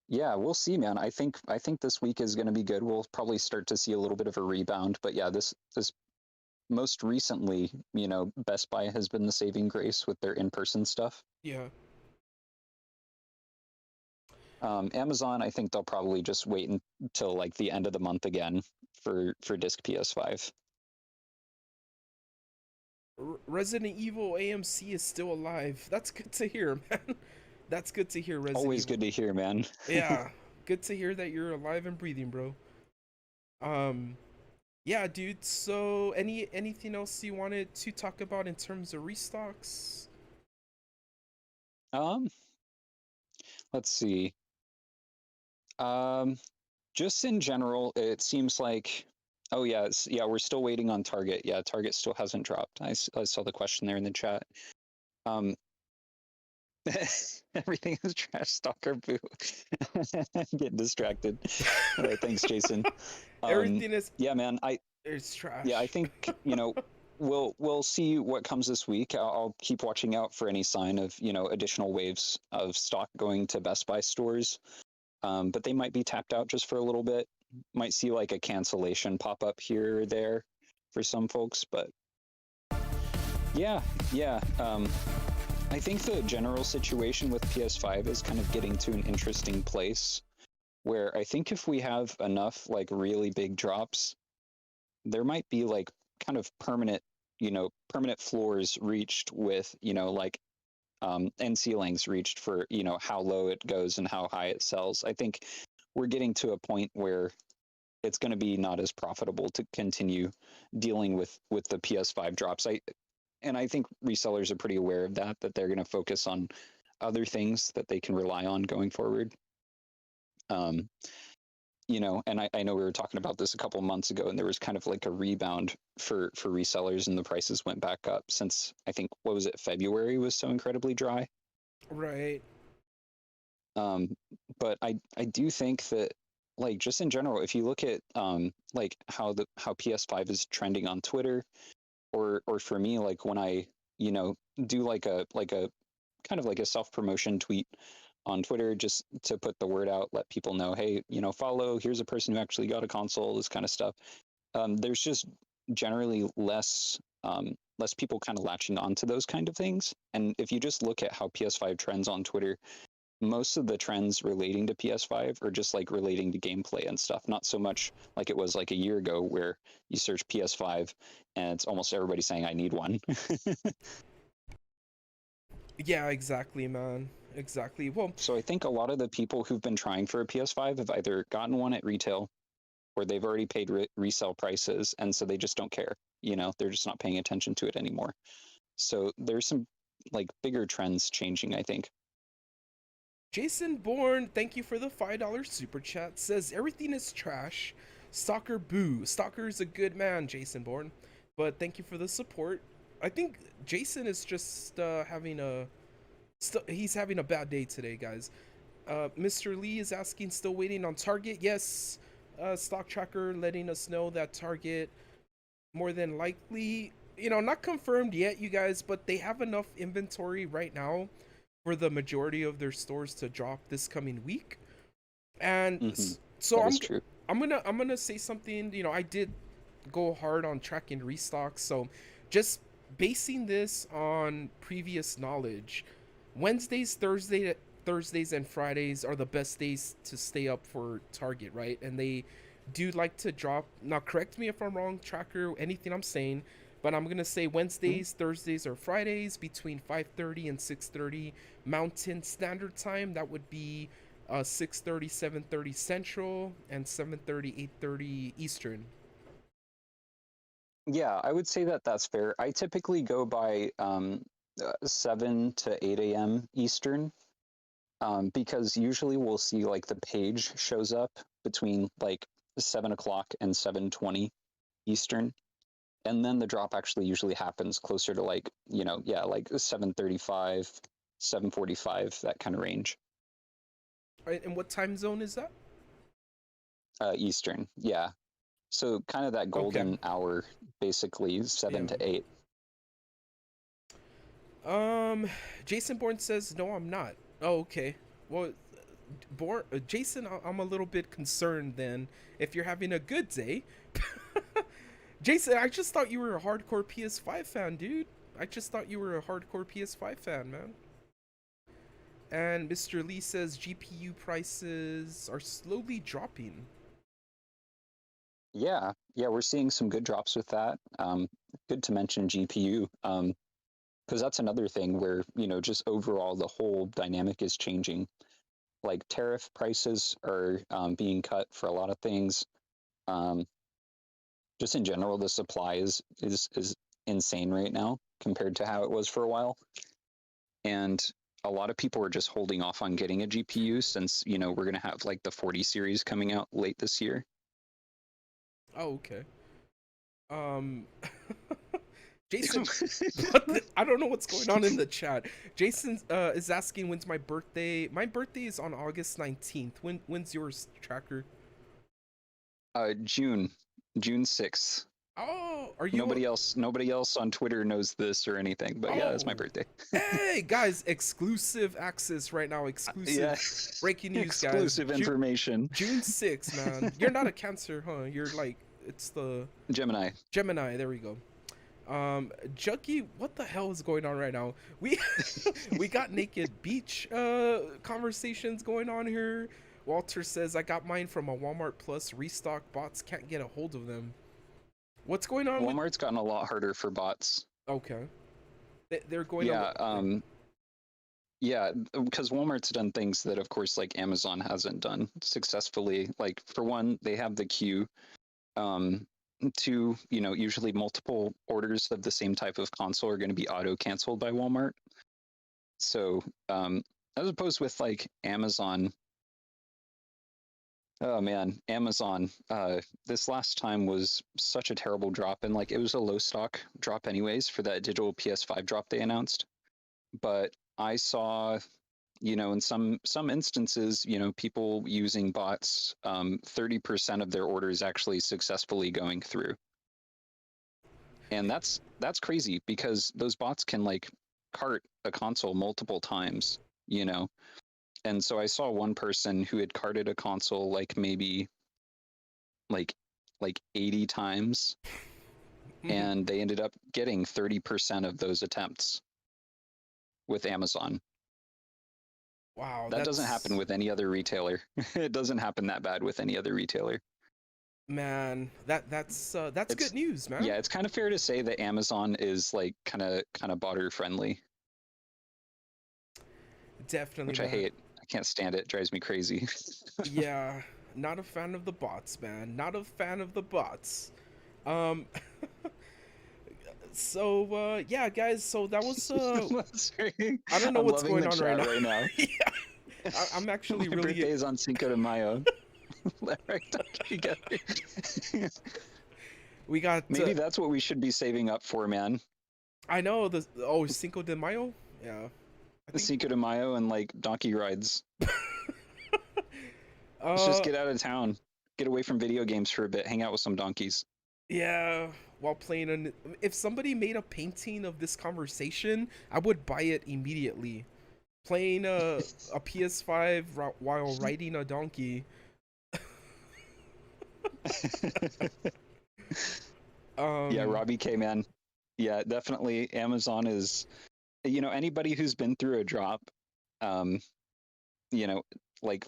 Yeah, we'll see, man. I think this week is going to be good. We'll probably start to see a little bit of a rebound, but yeah, this most recently, Best Buy has been the saving grace with their in-person stuff. Yeah. Amazon, I think they'll probably just wait until like the end of the month again for disc PS5. Resident Evil AMC is still alive. That's good to hear, man. That's good to hear, Resident Always Evil. good to hear, man. Yeah, good to hear that you're alive and breathing, bro. Um, yeah, dude. So, anything else you wanted to talk about in terms of restocks? Um, let's see. Um, just in general, it seems like, oh yeah, yeah, we're still waiting on Target. Yeah, Target still hasn't dropped. I saw the question there in the chat. Um, everything is trash, stalker boo. Get distracted. All right, thanks, Jason. Um, Everything is yeah, man, it's yeah, I trash. think, we'll see what comes this week. I'll keep watching out for any sign of, additional waves of stock going to Best Buy stores. But they might be tapped out just for a little bit. Might see like a cancellation pop up here or there for some folks, but yeah, yeah. I think the general situation with PS5 is kind of getting to an interesting place where I think if we have enough like really big drops, there might be like kind of permanent floors reached with, and ceilings reached for, how low it goes and how high it sells. I think we're getting to a point where it's going to be not as profitable to continue dealing with the PS5 drops. I think resellers are pretty aware of that they're going to focus on other things that they can rely on going forward. Um, and I know we were talking about this a couple of months ago, and there was kind of like a rebound for resellers, and the prices went back up since I think, what was it, February was so incredibly dry. Right. Um, but I do think that, like, just in general, if you look at like how PS5 is trending on Twitter, or for me, like when I do like a kind of like a self promotion tweet on Twitter just to put the word out, let people know, hey, follow, here's a person who actually got a console, this kind of stuff. There's just generally less people kind of latching onto those kind of things. And if you just look at how PS5 trends on Twitter, most of the trends relating to PS5 are just like relating to gameplay and stuff, not so much like it was like a year ago where you search PS5 and it's almost everybody saying I need one. Yeah, exactly, man. Exactly. Well, So I think a lot of the people who've been trying for a PS5 have either gotten one at retail or they've already paid resale prices, and so they just don't care. They're just not paying attention to it anymore. So there's some like bigger trends changing, I think. Jason Bourne, thank you for the $5 super chat. Says everything is trash. Stalker boo. Stalker is a good man, Jason Bourne. But thank you for the support. I think Jason is just he's having a bad day today, guys. Mr. Lee is asking, still waiting on Target. Yes, Stock Tracker letting us know that Target more than likely, not confirmed yet, you guys, but they have enough inventory right now for the majority of their stores to drop this coming week. And Mm-hmm. so That is true. I'm gonna say something. I did go hard on tracking restock. So just basing this on previous knowledge, Thursdays and Fridays are the best days to stay up for Target, right? And they do like to drop. Now, correct me if I'm wrong, tracker, anything I'm saying, but I'm gonna say Mhm. Wednesdays, Thursdays, or Fridays between 5:30 and 6:30 Mountain Standard Time. That would be 6:30, 7:30 Central, and 7:30, 8:30 Eastern. Yeah, I would say that that's fair. I typically go by 7 to 8 a.m. Eastern, because usually we'll see like the page shows up between like 7 o'clock and 7:20 Eastern. And then the drop actually usually happens closer to like, yeah, like 7:35, 7:45, that kind of range. Right, and what time zone is that? Eastern, yeah. So kind of that Okay. golden hour, basically Yeah. 7 to 8. Um, Jason Bourne says no, I'm not. Oh, okay. Well, Jason, I'm a little bit concerned then. If you're having a good day, Jason, I just thought you were a hardcore PS5 fan, dude. I just thought you were a hardcore PS5 fan, man. And Mr. Lee says GPU prices are slowly dropping. Yeah, yeah, we're seeing some good drops with that. Good to mention GPU, because that's another thing where, just overall the whole dynamic is changing. Like tariff prices are being cut for a lot of things. Um, just in general, the supply is insane right now compared to how it was for a while. And a lot of people are just holding off on getting a GPU since, we're gonna have like the 40 series coming out late this year. Oh, okay. Um, Jason, I don't know what's going on in the chat. Jason is asking when's my birthday. My birthday is on August 19th. When's yours, Tracker? June, June 6th. Oh, are you? Nobody else on Twitter knows this or anything, but yeah, it's my Oh, birthday. hey guys, exclusive access right now. Yeah, Exclusive breaking news, guys. exclusive information. June 6th, man. You're not a Cancer, huh? You're like it's the Gemini. Gemini. There we go. Junkie, what the hell is going on right now? We we got naked beach conversations going on here. Walter says I got mine from a Walmart Plus restock. Bots can't get a hold of them. What's going on with? Walmart's gotten a lot harder for bots. Okay, they're going a Yeah, lot. yeah, because Walmart's done things that, of course, like Amazon hasn't done successfully. Like for one, they have the queue. Um, Two, usually multiple orders of the same type of console are going to be auto canceled by Walmart. So, as opposed with like Amazon, oh man, Amazon, this last time was such a terrible drop, and like it was a low stock drop anyways for that digital PS5 drop they announced. But I saw, in some instances, people using bots, 30% of their orders actually successfully going through. And that's crazy because those bots can like cart a console multiple times, you know. And so I saw one person who had carted a console like maybe like like 80 times, Mhm. and they ended up getting 30% of those attempts with Amazon. Wow, That doesn't happen that's with any other retailer. It doesn't happen that bad with any other retailer. man. That's good It's news, man. Yeah, it's kind of fair to say that Amazon is like kind of botter friendly, Definitely, which I man. hate. I can't stand it. It drives me crazy. Yeah, not a fan of the bots, man. Not a fan of the bots. Um, so yeah, guys. So that was Sorry. I don't know I'm what's loving going the on right chat now. right now. Yeah, I'm actually My really. birthday is on Cinco de Mayo. Right together. We got. Maybe that's what we should be saving up for, man. I know the Cinco de Mayo. Yeah, I think. Cinco de Mayo and like donkey rides. Let's just Uh, get out of town, get away from video games for a bit, hang out with some donkeys. yeah. While playing an, if somebody made a painting of this conversation, I would buy it immediately. Playing a PS5 while riding a donkey. Yeah, Um, Robbie K, man. Yeah, definitely. Amazon is, anybody who's been through a drop, um, you know, like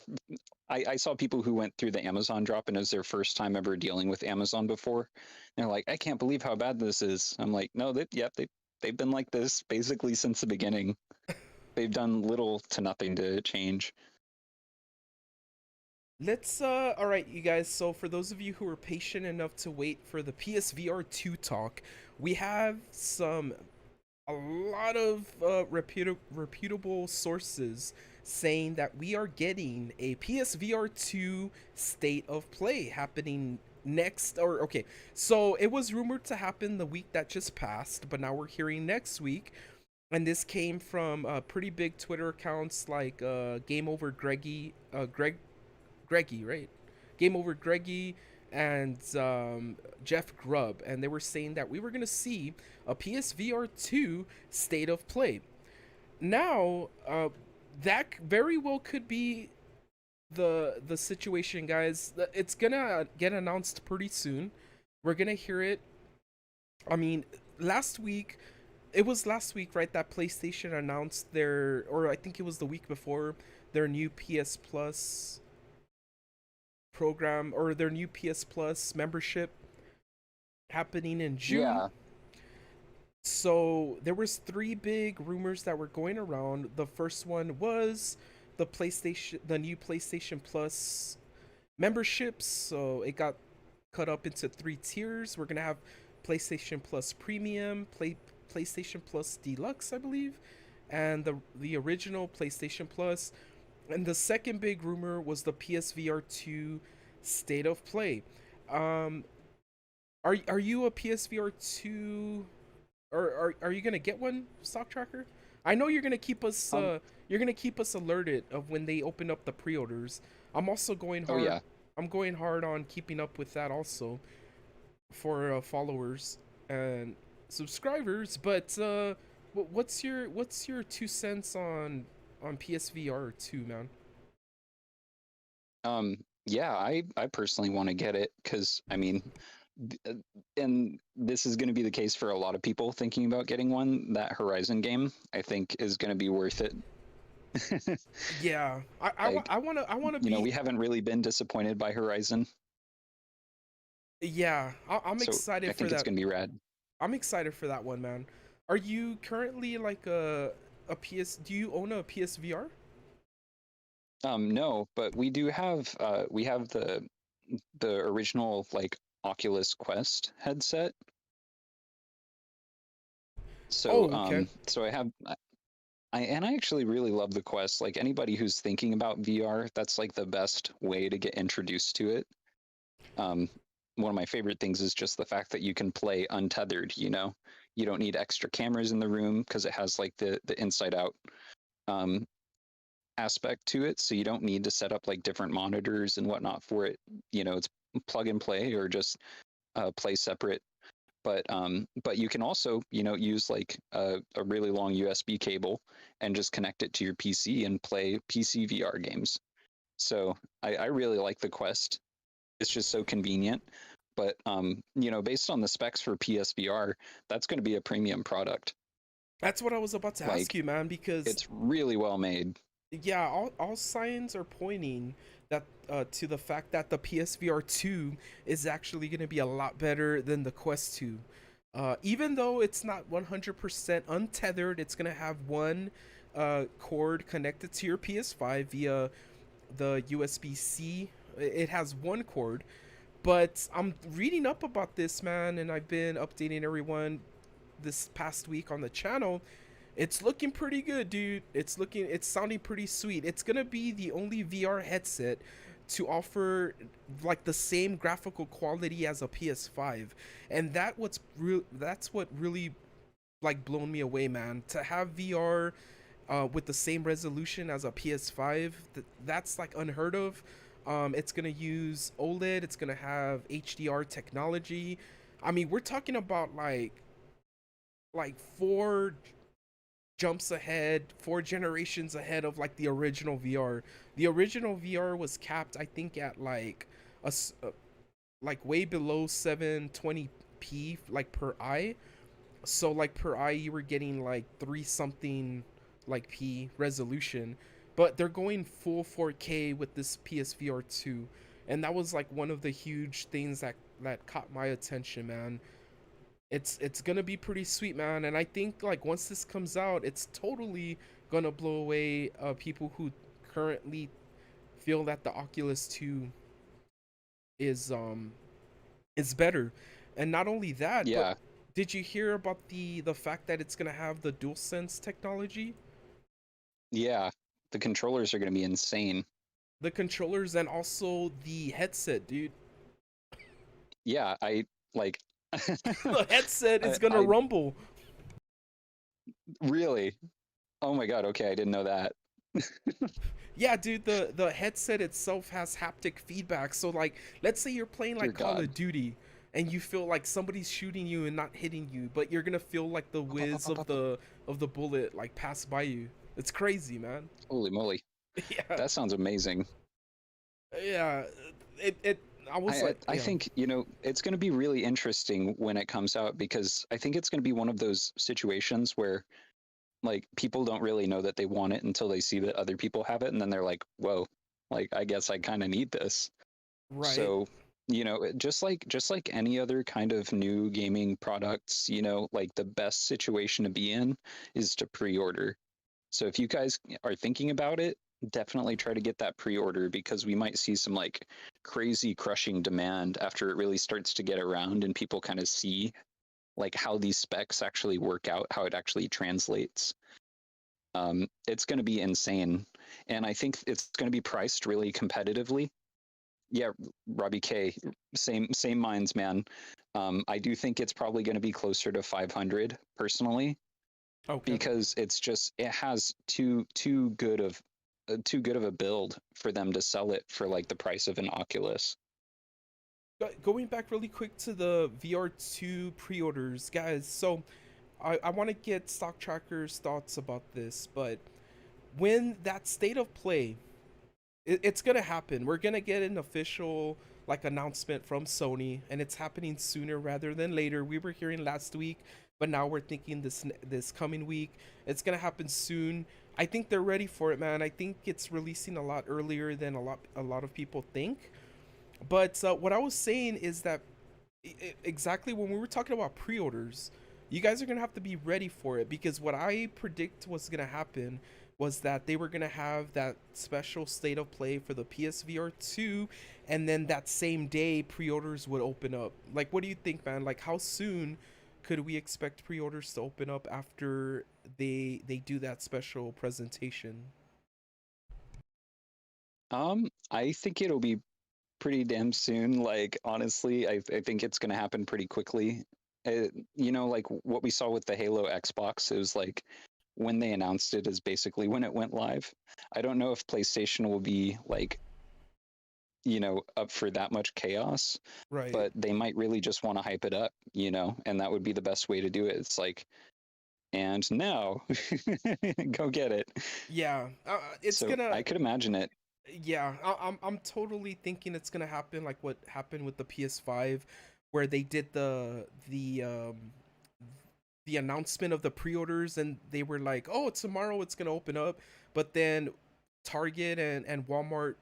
I saw people who went through the Amazon drop and it was their first time ever dealing with Amazon before. They're like, I can't believe how bad this is. I'm like, no, they've been like this basically since the beginning. They've done little to nothing to change. let's all right, you guys. So for those of you who are patient enough to wait for the PSVR2 talk, we have a lot of reputable sources saying that we are getting a PSVR2 state of play happening next. Or okay, so it was rumored to happen the week that just passed, but now we're hearing next week. And this came from pretty big Twitter accounts like Game Over Greggy, Greggy, right? Game Over Greggy and Jeff Grubb, and they were saying that we were gonna see a PSVR2 state of play. Now, that very well could be the situation, guys. It's gonna get announced pretty soon. We're gonna hear it. I mean, last week, it was last week, right? That PlayStation announced their, or I think it was the week before, their new PS Plus program, or their new PS Plus membership happening in June. Yeah, So there was three big rumors that were going around. The first one was the new PlayStation Plus memberships. So it got cut up into three tiers. We're gonna have PlayStation Plus Premium, PlayStation Plus Deluxe, I believe, and the original PlayStation Plus. And the second big rumor was the PSVR2 state of play. Um, are you a PSVR2, or are you gonna get one, stock tracker? I know um, you're gonna keep us alerted of when they open up the pre-orders. I'm also going oh hard. yeah. I'm going hard on keeping up with that also for followers and subscribers. But what's your 2 cents on PSVR 2, man? Yeah, I personally want to get it because I mean, and this is going to be the case for a lot of people thinking about getting one. That Horizon game, I think, is going to be worth it. Yeah, Like, I wanna be. we haven't really been disappointed by Horizon, Yeah, I'm so I excited for think it's that. going to be rad. I'm excited for that one, man. Are you currently like a PS? Do you own a PSVR? No, but we have the original like Oculus Quest headset. So Oh, okay. so I actually really love the Quest. Like anybody who's thinking about VR, that's like the best way to get introduced to it. Um, one of my favorite things is just the fact that you can play untethered. You don't need extra cameras in the room because it has like the inside out um, aspect to it, so you don't need to set up like different monitors and whatnot for it. It's plug and play or just play separate. But you can also use like a really long USB cable and just connect it to your PC and play PC VR games. So I really like the Quest. It's just so convenient. But based on the specs for PSVR, that's going to be a premium product. That's what I was about to ask Like you, man. Because it's really well made. yeah, all signs are pointing that to the fact that the PSVR 2 is actually going to be a lot better than the Quest 2. Even though it's not 100% untethered, it's going to have one cord connected to your PS5 via the USB-C. It has one cord, but I'm reading up about this, man, and I've been updating everyone this past week on the channel. It's looking pretty good, dude. It's sounding pretty sweet. It's gonna be the only VR headset to offer like the same graphical quality as a PS5, and that's what really like blown me away, man. To have VR with the same resolution as a PS5, that's like unheard of. It's gonna use OLED. It's gonna have HDR technology. I mean, we're talking about like four jumps ahead, four generations ahead of like the original VR. The original VR was capped, I think, at like like way below 720 1080p like per eye. So like per eye you were getting like 3 something like p resolution, but they're going full 4K with this PSVR2, and that was like one of the huge things that caught my attention, man. It's gonna be pretty sweet, man, and I think like once this comes out, it's totally gonna blow away people who currently feel that the Oculus 2 is um is better. And not only that, but Yeah, did you hear about the fact that it's gonna have the DualSense technology, yeah. The controllers are going to be insane. the controllers, and also the headset, dude? Yeah, I like. The headset is gonna I rumble. really. Oh my god. Okay, I didn't know that. Yeah, dude, the headset itself has haptic feedback. So like, let's say you're playing Dear like Call God. of Duty and you feel like somebody's shooting you and not hitting you, but you're gonna feel like the whiz of the bullet like pass by you. It's crazy, man. Holy moly. Yeah. That sounds amazing. Yeah. It I was like, I yeah. think, it's going to be really interesting when it comes out because I think it's going to be one of those situations where like people don't really know that they want it until they see that other people have it and then they're like, "Whoa, like I guess I kind of need this." Right. So, just like any other kind of new gaming products, like the best situation to be in is to pre-order. So if you guys are thinking about it, definitely try to get that pre-order because we might see some like crazy crushing demand after it really starts to get around and people kind of see like how these specs actually work out, how it actually translates. It's going to be insane, and I think it's going to be priced really competitively. Yeah, Robbie K, same minds, man. I do think it's probably going to be closer to 500 personally Okay. because it has too good of a build for them to sell it for like the price of an Oculus. Going back really quick to the VR2 pre-orders, guys. So I want to get Stock Tracker's thoughts about this, but when that state of play, it's gonna happen. We're gonna get an official like announcement from Sony, and it's happening sooner rather than later. We were hearing last week, but now we're thinking this coming week. It's gonna happen soon. I think they're ready for it, man. I think it's releasing a lot earlier than a lot of people think. But what I was saying is that exactly when we were talking about pre-orders, you guys are gonna have to be ready for it, because what I predict was gonna happen was that they were gonna have that special state of play for the PSVR 2, and then that same day pre-orders would open up. Like, what do you think, man? Like, how soon could we expect pre-orders to open up after they do that special presentation? I think it'll be pretty damn soon. Like honestly, I think it's going to happen pretty quickly. Like what we saw with the Halo Xbox, it was like when they announced it is basically when it went live. I don't know if PlayStation will be like, up for that much chaos, Right. but they might really just want to hype it up, and that would be the best way to do it. It's like, and now go get it. Yeah. It's So gonna. I could imagine it. Yeah, I'm totally thinking it's gonna happen like what happened with the PS5, where they did the announcement of the pre-orders, and they were like, "Oh, tomorrow it's gonna open up," but then Target and Walmart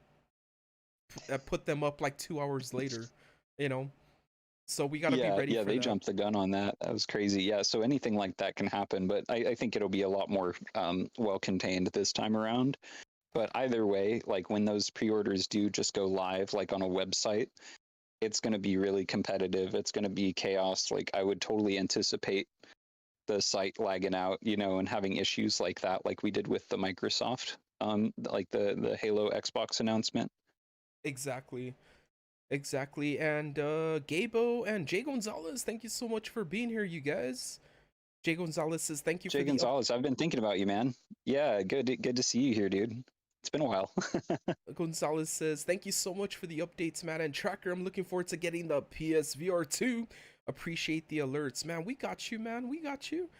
put them up like 2 hours later, you know. So we gotta be Yeah, ready yeah, for they that. jumped the gun on that. That was crazy. Yeah, so anything like that can happen, but I think it'll be a lot more well contained this time around. But either way, like when those pre-orders do just go live, like on a website, it's going to be really competitive. It's going to be chaos. Like I would totally anticipate the site lagging out, and having issues like that, like we did with the Microsoft, like the Halo Xbox announcement. Exactly. Exactly. And Gabo and Jay Gonzalez, thank you so much for being here, you guys. Jay Gonzalez says thank you Jay for the up. Gonzalez, I've been thinking about you, man. Yeah, good to see you here, dude. It's been a while. Gonzalez says, "Thank you so much for the updates, man. And Tracker, I'm looking forward to getting the PSVR2. Appreciate the alerts, man. We got you, man. We got you."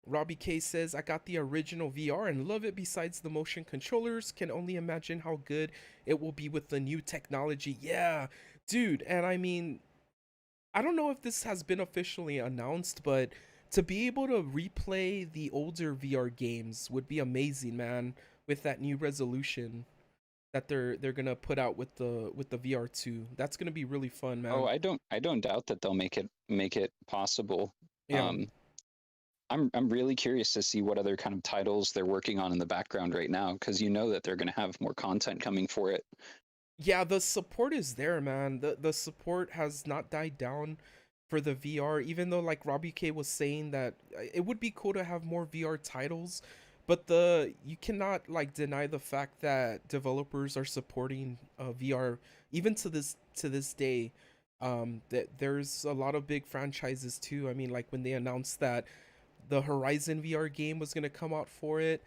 Robbie K says, "I got the original VR and love it. Besides the motion controllers, can only imagine how good it will be with the new technology." Yeah, dude. And I mean, I don't know if this has been officially announced, but to be able to replay the older VR games would be amazing, man. With that new resolution that they're gonna put out with the VR2, that's gonna be really fun, Oh, man. I don't doubt that they'll make it possible. Yeah, Um, I'm really curious to see what other kind of titles they're working on in the background right now, because you know that they're going to have more content coming for it. yeah. The support is there, man. The support has not died down for the VR, even though like Robbie K was saying that it would be cool to have more VR titles, but the you cannot like deny the fact that developers are supporting VR even to this day. That there's a lot of big franchises too. I mean, like when they announced that the Horizon VR game was gonna come out for it.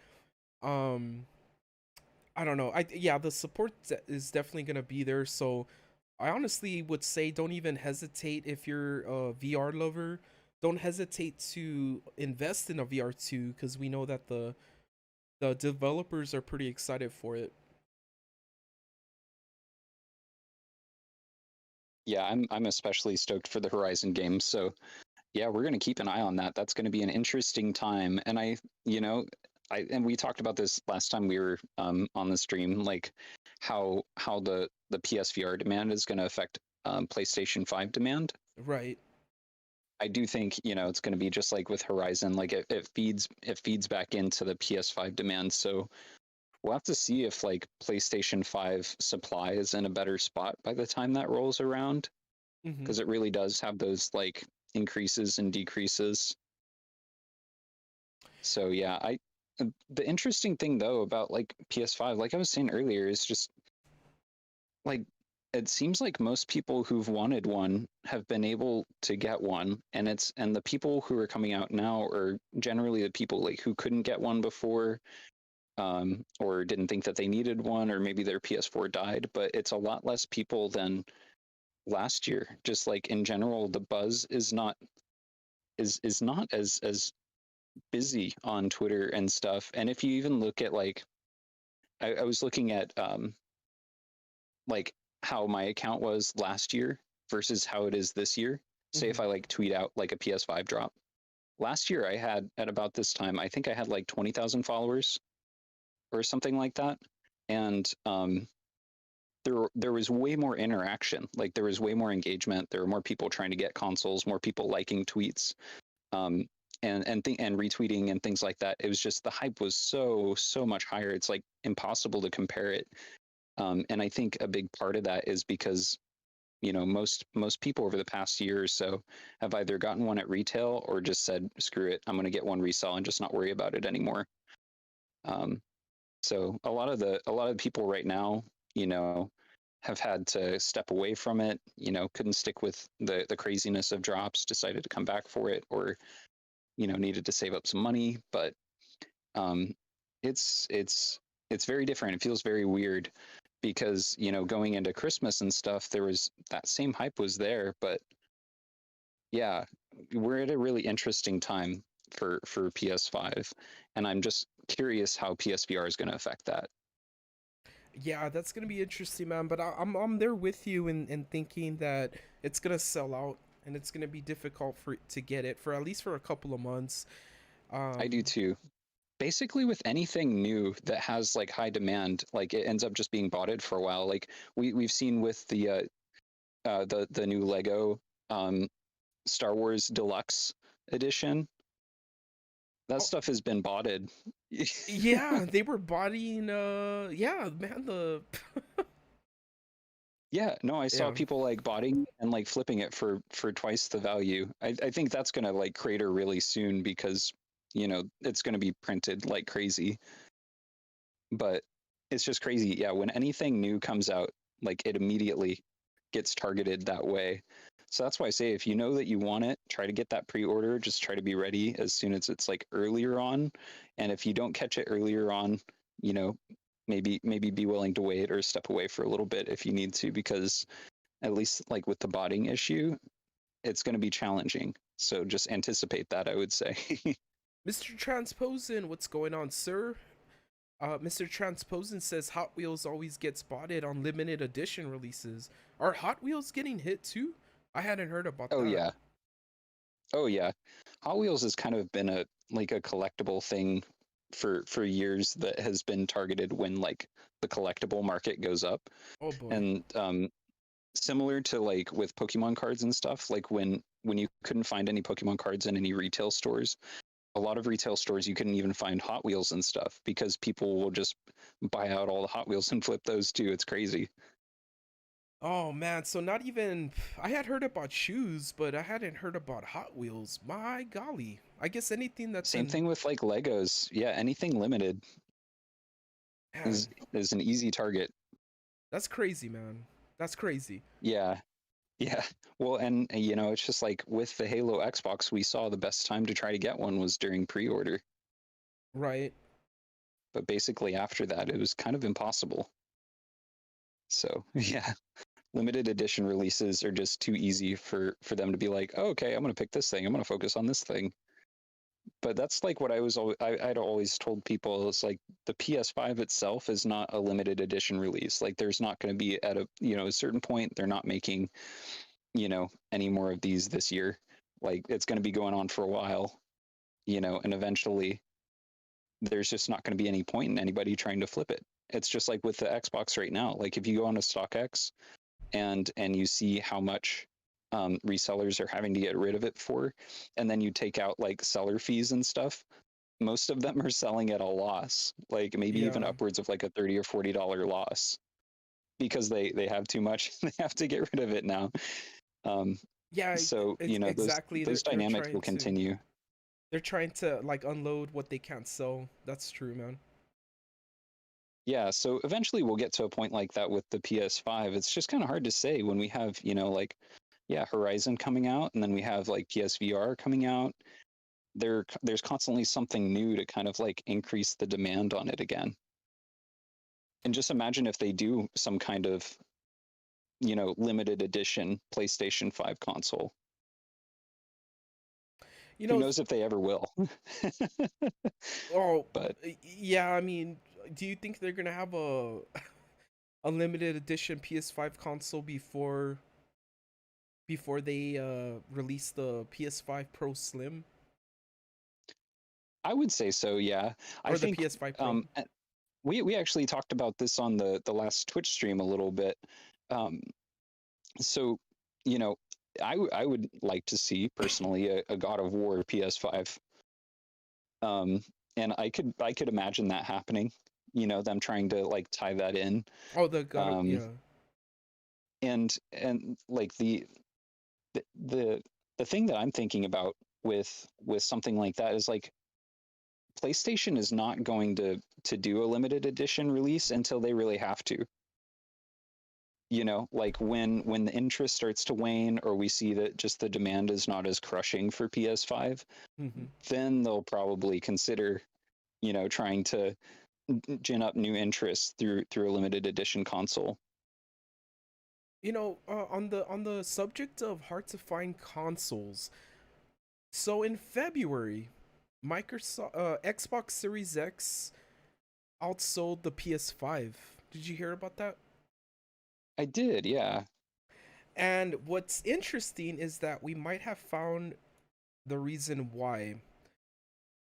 Um, I don't know. Yeah, the support is definitely gonna be there. So I honestly would say don't even hesitate if you're a VR lover. Don't hesitate to invest in a VR2 because we know that the developers are pretty excited for it. Yeah, I'm especially stoked for the Horizon games. So yeah, we're going to keep an eye on that. That's going to be an interesting time. And you know, and we talked about this last time we were on the stream, like how the PSVR demand is going to affect PlayStation 5 demand. Right. I do think, you know, it's going to be just like with Horizon, like it feeds back into the PS5 demand. So we'll have to see if like PlayStation 5 supply is in a better spot by the time that rolls around, Mm-hmm. because it really does have those like increases and decreases. So yeah, I the interesting thing though about like PS5, like I was saying earlier, is just like it seems like most people who've wanted one have been able to get one, and the people who are coming out now are generally the people like who couldn't get one before, or didn't think that they needed one, or maybe their PS4 died. But it's a lot less people than last year. Just like in general, the buzz is not as busy on Twitter and stuff. And if you even look at like I was looking at like how my account was last year versus how it is this year. Say Mm-hmm. if I like tweet out like a PS5 drop. Last year I had at about this time, I think I had like 20,000 followers or something like that. And there was way more interaction. Like there was way more engagement. There were more people trying to get consoles, more people liking tweets, um, and retweeting and things like that. It was just the hype was so much higher. It's like impossible to compare it. And I think a big part of that is because, you know, most people over the past year or so have either gotten one at retail or just said, screw it, I'm going to get one resell and just not worry about it anymore. Um, so a lot of people right now, you know, have had to step away from it. You know, couldn't stick with the craziness of drops, decided to come back for it, or you know, needed to save up some money. But um, it's it's it's very different. It feels very weird because, you know, going into Christmas and stuff, there was that same hype was there. But yeah, we're at a really interesting time for PS5, and I'm just curious how PSVR is going to affect that. Yeah, that's gonna be interesting, man. But I'm there with you in thinking that it's gonna sell out and it's gonna be difficult for to get it for at least for a couple of months. I do Um, too. Basically, with anything new that has like high demand, like it ends up just being botted for a while. Like we've seen with the new Lego um, Star Wars Deluxe edition. That oh, stuff has been botted. yeah, they were bodying. Yeah, man. Yeah, no, I saw Yeah, people like botting and like flipping it for twice the value. I think that's gonna like crater really soon because, you know, it's gonna be printed like crazy. But it's just crazy. Yeah, when anything new comes out, like it immediately gets targeted that way. So that's why I say if you know that you want it, try to get that pre-order. Just try to be ready as soon as it's like earlier on. And if you don't catch it earlier on, you know, maybe be willing to wait or step away for a little bit if you need to, because at least like with the botting issue, it's going to be challenging. So just anticipate that, I would say. Mr. Transposen, what's going on, sir? Mr. Transposen says Hot Wheels always gets spotted on limited edition releases. Are Hot Wheels getting hit too? I hadn't heard about Oh that. yeah. Oh yeah. Hot Wheels has kind of been a like a collectible thing for years that has been targeted when like the collectible market goes up. Oh boy. And similar to like with Pokemon cards and stuff, like when you couldn't find any Pokemon cards in any retail stores, a lot of retail stores you couldn't even find Hot Wheels and stuff because people will just buy out all the Hot Wheels and flip those too. It's crazy. Oh man, so not even I had heard about shoes, but I hadn't heard about Hot Wheels. My golly. I guess anything that's Same an thing with like Legos. Yeah, anything limited man, is an easy target. that's crazy, man. That's crazy. Yeah. Yeah. Well, and you know, it's just like with the Halo Xbox, we saw the best time to try to get one was during pre-order. Right. But basically after that, it was kind of impossible. So, yeah, limited edition releases are just too easy for them to be like, oh, okay, I'm going to pick this thing. I'm going to focus on this thing. But that's like what I'd always told people. It's like the PS5 itself is not a limited edition release. Like there's not going to be at a, you know, a certain point, they're not making, you know, any more of these this year. Like it's going to be going on for a while, you know, and eventually there's just not going to be any point in anybody trying to flip it. It's just like with the Xbox right now. Like if you go on to StockX and you see how much resellers are having to get rid of it for, and then you take out like seller fees and stuff, most of them are selling at a loss, like maybe even Yeah. upwards of like a $30 or $40 loss because they have too much. They have to get rid of it now. Um, Yeah, so you know exactly. those They're dynamics trying will to continue. like unload what they can't sell. That's true, man. Yeah, so eventually we'll get to a point like that with the PS5. It's just kind of hard to say when we have, you know, like, yeah, Horizon coming out, and then we have like PSVR coming out. There's constantly something new to kind of like increase the demand on it again. And just imagine if they do some kind of, you know, limited edition PlayStation 5 console. You Who know, knows if they ever will? oh, But yeah, I mean, do you think they're going to have a limited edition PS5 console before they release the PS5 Pro Slim I would say so, yeah. I or the think PS5 Pro? we actually talked about this on the last Twitch stream a little bit. Um, so you know, I would like to see personally a God of War PS5, um, and I could imagine that happening. You know, them trying to like tie that in, Oh, the God of um, yeah. and like the the the thing that I'm thinking about with something like that is like PlayStation is not going to do a limited edition release until they really have to. You know, like when the interest starts to wane or we see that just the demand is not as crushing for PS5, Hmm. then they'll probably consider, you know, trying to gin up new interest through a limited edition console. You know, on the subject of hard to find consoles, so in February, Microsoft Xbox Series X outsold the PS5. Did you hear about that? I did, yeah. And what's interesting is that we might have found the reason why.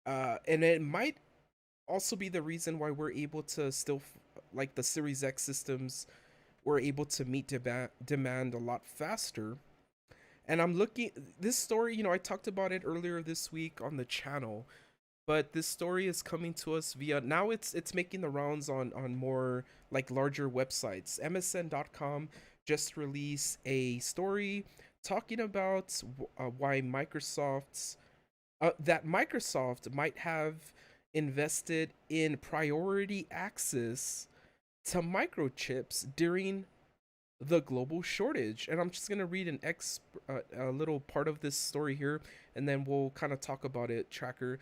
And it might also be the reason why we're able to still, like the Series X systems, were able to meet demand a lot faster. And I'm looking, this story, you know, I talked about it earlier this week on the channel, but this story is coming to us via now it's making the rounds on more like larger websites. MSN.com just released a story talking about why Microsoft might have invested in priority access to microchips during the global shortage. And I'm just gonna read a little part of this story here, and then we'll kind of talk about it, Tracker.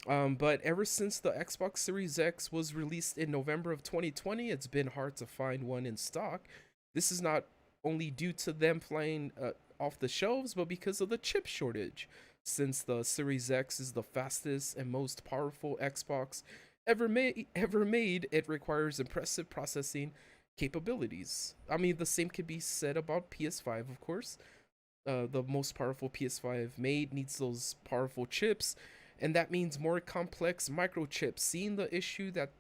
But ever since the Xbox Series X was released in November of 2020, it's been hard to find one in stock. This is not only due to them flying off the shelves, but because of the chip shortage. Since the Series X is the fastest and most powerful Xbox ever made, it requires impressive processing capabilities. I mean, the same could be said about PS5, of course. the most powerful PS5 made needs those powerful chips, and that means more complex microchips. Seeing the issue that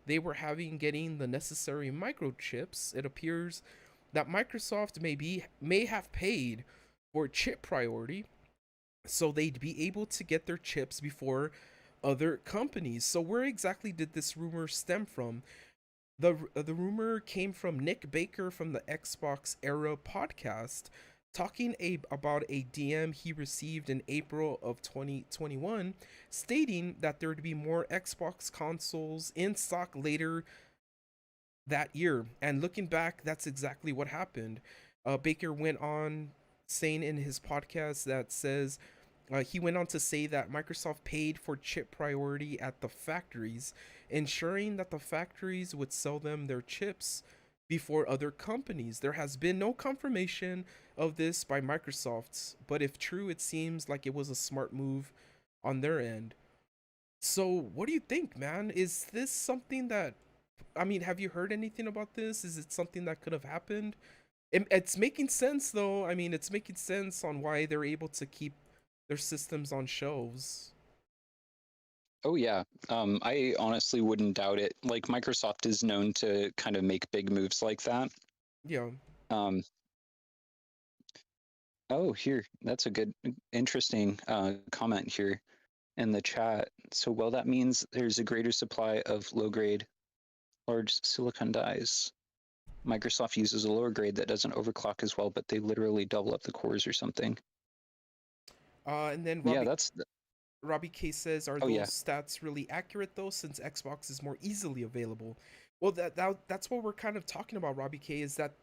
they were having getting the necessary microchips, it appears that Microsoft may have paid for chip priority so they'd be able to get their chips before other companies. So where exactly did this rumor stem from? The rumor came from Nick Baker from the Xbox Era podcast, talking about a DM he received in April of 2021, stating that there would be more Xbox consoles in stock later that year. And looking back, that's exactly what happened. Baker went on saying in his podcast that says he went on to say that Microsoft paid for chip priority at the factories, ensuring that the factories would sell them their chips before other companies. There has been no confirmation of this by Microsoft, but if true, it seems like it was a smart move on their end. So, what do you think, man? Is this something that, I mean, have you heard anything about this? Is it something that could have happened? It's making sense, though. I mean, it's making sense on why they're able to keep their systems on shelves. Oh yeah. I honestly wouldn't doubt it. Like Microsoft is known to kind of make big moves like that. Yeah. Um, oh, here, that's a good, interesting comment here in the chat. So, well, that means there's a greater supply of low-grade large silicon dies. Microsoft uses a lower grade that doesn't overclock as well, but they literally double up the cores or something. And then Yeah, that's. Robbie K says, "Are Oh those yeah, stats really accurate though? Since Xbox is more easily available." Well, that's what we're kind of talking about, Robbie K. Is that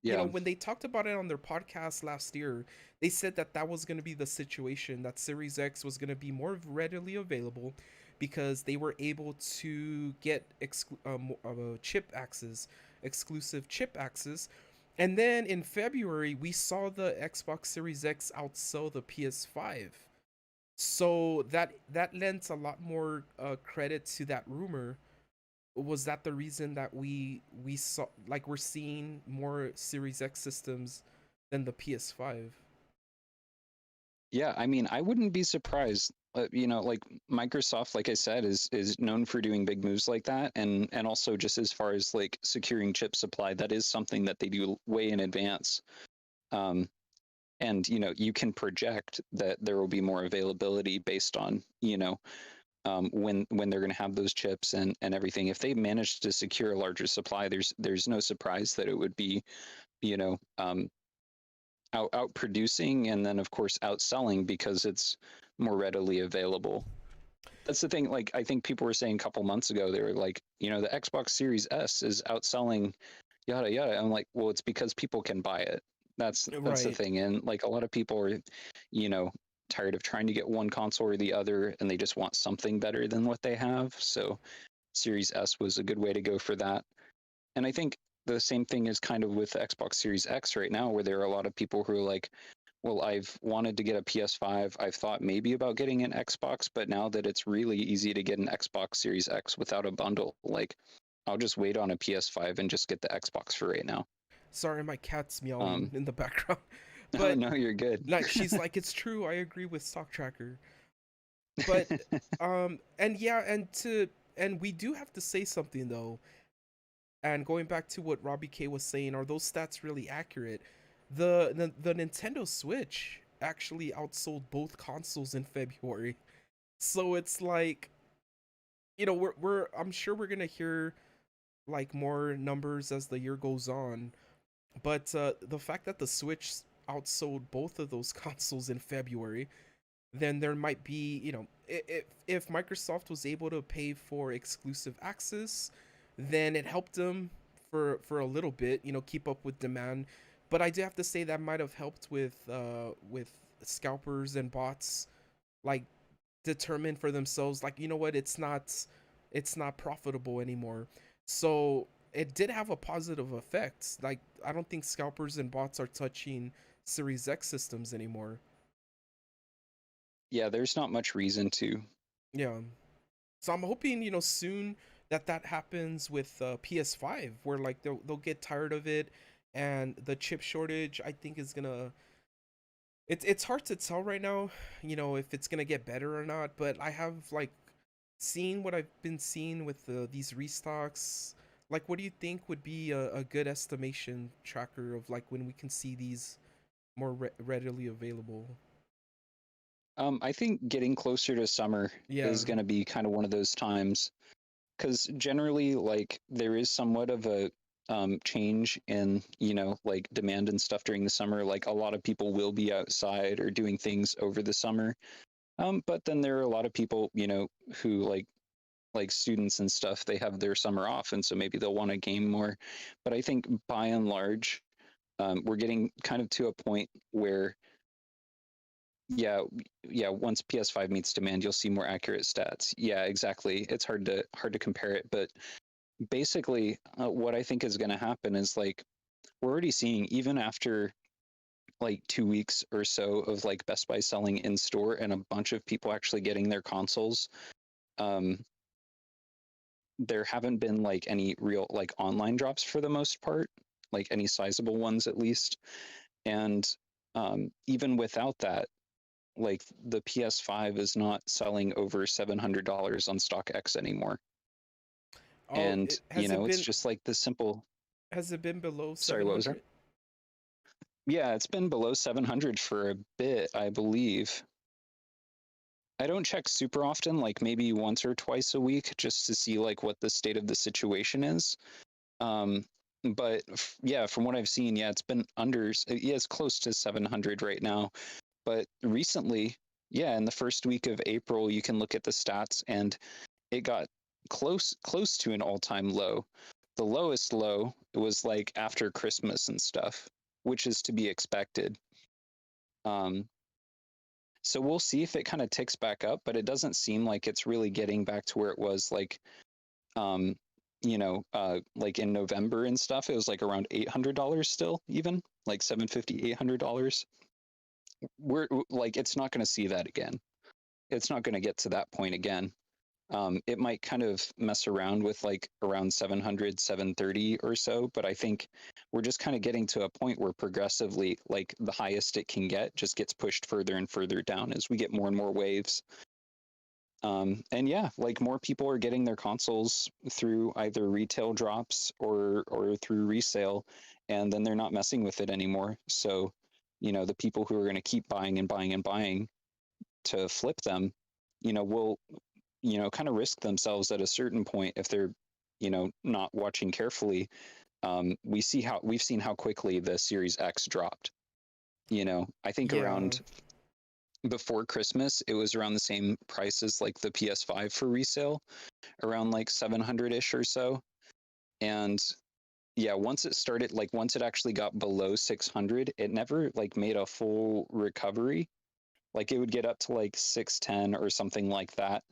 yeah, when they talked about it on their podcast last year, they said that that was going to be the situation, that Series X was going to be more readily available because they were able to get chip access, exclusive chip access. And then in February, we saw the Xbox Series X outsell the PS5. So that lends a lot more credit to that rumor. Was that the reason that we saw, like, we're seeing more Series X systems than the PS5? yeah. I mean, I wouldn't be surprised. Like Microsoft, like I said, is known for doing big moves like that, and also just as far as like securing chip supply, that is something that they do way in advance. Um, and you can project that there will be more availability based on when they're going to have those chips and everything. If they manage to secure a larger supply, there's no surprise that it would be you know out producing, and then of course outselling because it's more readily available. That's the thing. Like I think people were saying a couple months ago, they were like, the Xbox Series S is outselling yada yada. I'm like, well, it's because people can buy it. That's the Right. thing. And like a lot of people are, you know, tired of trying to get one console or the other, and they just want something better than what they have. So Series S was a good way to go for that. And I think the same thing is kind of with the Xbox Series X right now, where there are a lot of people who are like, well, I've wanted to get a PS5. I've thought maybe about getting an Xbox, but now that it's really easy to get an Xbox Series X without a bundle, like I'll just wait on a PS5 and just get the Xbox for right now. Sorry, my cat's meowing Um, in the background. oh But no, you're good. like, she's like, it's true. I agree with Stock Tracker. But and yeah, and we do have to say something though. And going back to what Robbie K was saying, are those stats really accurate? The Nintendo Switch actually outsold both consoles in February. So it's like, we're I'm sure we're gonna hear like more numbers as the year goes on, but the fact that the Switch outsold both of those consoles in February, then there might be, if Microsoft was able to pay for exclusive access, then it helped them for a little bit, keep up with demand. But I do have to say that might have helped with scalpers and bots, like, determine for themselves, like, you know what, it's not profitable anymore. So it did have a positive effect. Like, I don't think scalpers and bots are touching Series X systems anymore. Yeah, there's not much reason to. Yeah. So I'm hoping, soon that happens with PS5, where like they'll get tired of it, and the chip shortage, I think, is gonna It's hard to tell right now, if it's gonna get better or not. But I have like seen what I've been seeing with these restocks. Like, what do you think would be a good estimation tracker of like when we can see these more readily available? I think getting closer to summer Yeah. is going to be kind of one of those times because generally, like, there is somewhat of a change in, like demand and stuff during the summer. Like, a lot of people will be outside or doing things over the summer. But then there are a lot of people, who like students and stuff, they have their summer off, and so maybe they'll want to game more. But I think by and large, we're getting kind of to a point where yeah, yeah, once PS5 meets demand, you'll see more accurate stats. Yeah, exactly. It's hard to compare it, but basically what I think is going to happen is like we're already seeing even after like 2 weeks or so of like Best Buy selling in store and a bunch of people actually getting their consoles. um there haven't been like any real like online drops for the most part, like any sizable ones at least. And even without that, like the PS5 is not selling over $700 on StockX anymore. Oh, And, it's just like the simple, has it been below sorry, what was that? 700? Yeah, it's been below 700 for a bit, I believe. I don't check super often, like maybe once or twice a week, just to see like what the state of the situation is. Um, but yeah, from what I've seen, yeah, it's been under, yeah, it's close to 700 right now. But recently, yeah, in the first week of April, you can look at the stats and it got close to an all-time low. The lowest low was like after Christmas and stuff, which is to be expected. Um, so we'll see if it kind of ticks back up, but it doesn't seem like it's really getting back to where it was like um, like in November and stuff. It was like around $800 still, even like 750, $800. We're like it's not going to see that again. It's not going to get to that point again. It might kind of mess around with like around 700, 730 or so, but I think we're just kind of getting to a point where progressively, like the highest it can get just gets pushed further and further down as we get more and more waves. And yeah, like more people are getting their consoles through either retail drops or through resale, and then they're not messing with it anymore. So, the people who are going to keep buying and buying and buying to flip them, will kind of risk themselves at a certain point if they're not watching carefully. We've seen how quickly the Series X dropped. I think Yeah. around before Christmas it was around the same price as like the PS5 for resale, around like 700ish or so. And yeah, once it actually got below 600, it never like made a full recovery. Like it would get up to like 610 or something like that,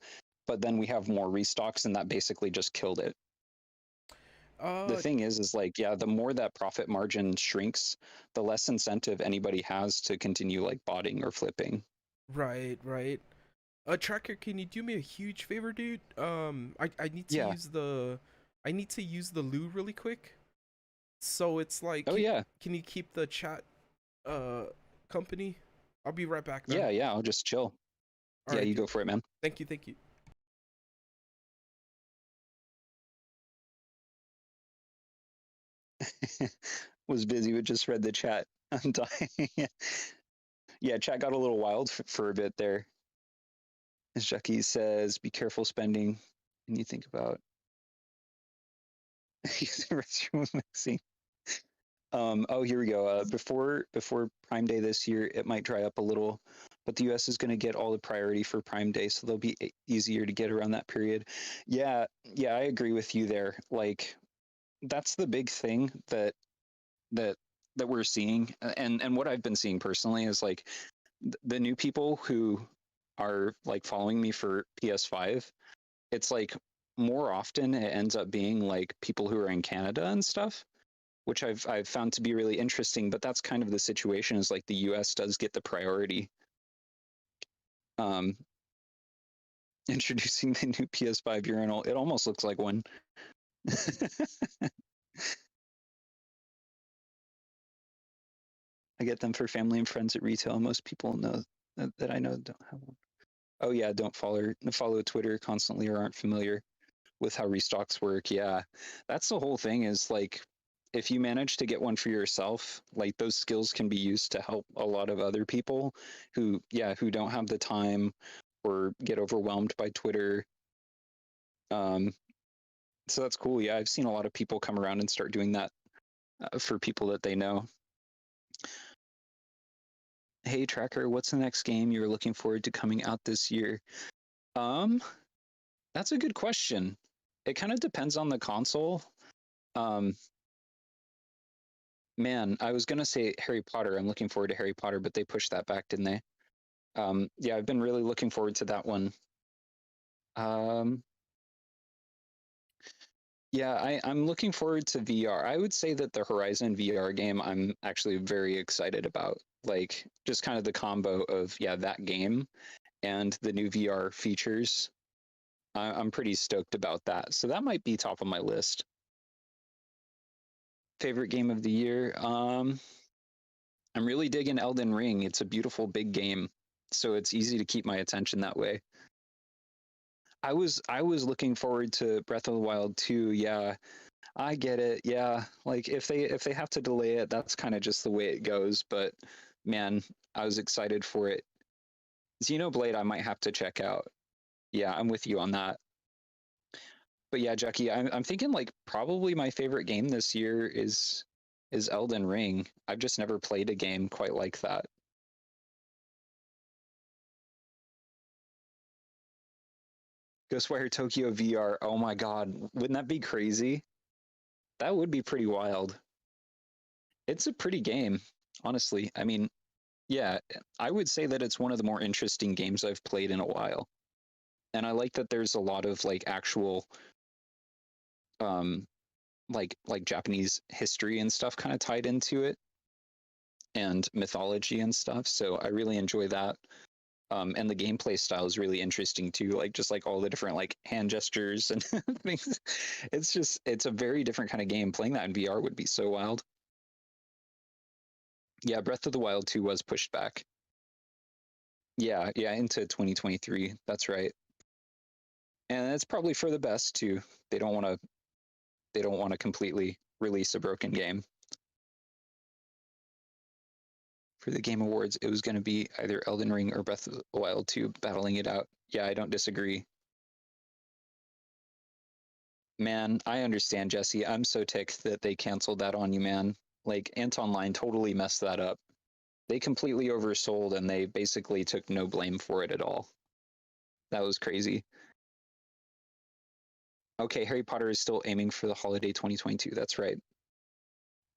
but then we have more restocks and that basically just killed it. The Uh, thing is like, yeah, the more that profit margin shrinks, the less incentive anybody has to continue like botting or flipping. right, right. Tracker, can you do me a huge favor, dude? I need to Yeah. use the loo really quick. So it's like, Oh yeah. can you keep the chat uh company? I'll be right back, man. Yeah, I'll just chill. All Yeah, right, you dude. go for it, man. Thank you, thank you. Was busy but just read the chat. I'm dying. Yeah, chat got a little wild for a bit there. As Jackie says, be careful spending. And you think about using restroom mixing. Oh, here we go. Before Prime Day this year, it might dry up a little, but the U.S. is going to get all the priority for Prime Day, so they'll be easier to get around that period. Yeah, I agree with you there. Like that's the big thing that that we're seeing, and what I've been seeing personally is like the new people who are like following me for PS5. It's like more often it ends up being like people who are in Canada and stuff, which I've found to be really interesting. But that's kind of the situation is like the US does get the priority. Um, Introducing the new PS5 urinal, it almost looks like one. I get them for family and friends at retail. Most people know that I know don't have one. Oh yeah, don't follow Twitter constantly or aren't familiar with how restocks work. Yeah, that's the whole thing. Is like if you manage to get one for yourself, like those skills can be used to help a lot of other people who don't have the time or get overwhelmed by Twitter. So that's cool. Yeah, I've seen a lot of people come around and start doing that for people that they know. Hey Tracker, what's the next game you're looking forward to coming out this year? Um, that's a good question. It kind of depends on the console. Um, man, I was gonna say Harry Potter. I'm looking forward to Harry Potter, but they pushed that back, didn't they? Yeah, I've been really looking forward to that one. Um, yeah, I'm looking forward to VR. I would say that the Horizon VR game I'm actually very excited about. Like just kind of the combo of that game and the new VR features. I'm pretty stoked about that. So that might be top of my list. Favorite game of the year? I'm really digging Elden Ring. It's a beautiful big game, so it's easy to keep my attention that way. I was looking forward to Breath of the Wild 2. Yeah, I get it. Yeah, like if they have to delay it, that's kind of just the way it goes. But man, I was excited for it. Xenoblade, I might have to check out. Yeah, I'm with you on that. But yeah, Jackie, I'm thinking like probably my favorite game this year is Elden Ring. I've just never played a game quite like that. Ghostwire Tokyo VR. Oh my god, wouldn't that be crazy? That would be pretty wild. It's a pretty game, honestly. I mean, yeah, I would say that it's one of the more interesting games I've played in a while. And I like that there's a lot of like actual um like Japanese history and stuff kind of tied into it and mythology and stuff. So I really enjoy that. And the gameplay style is really interesting too, like just like all the different like hand gestures and things. It's a very different kind of game. Playing that in VR would be so wild. Yeah, Breath of the Wild 2 was pushed back. Yeah, yeah, into 2023. That's right. And it's probably for the best too. They don't want to they don't want to completely release a broken game. For the Game Awards, it was going to be either Elden Ring or Breath of the Wild 2 battling it out. Yeah, I don't disagree. Man, I understand, Jesse. I'm so ticked that they canceled that on you, man. Like, Anton Line totally messed that up. They completely oversold and they basically took no blame for it at all. That was crazy. Okay, Harry Potter is still aiming for the holiday 2022. That's right.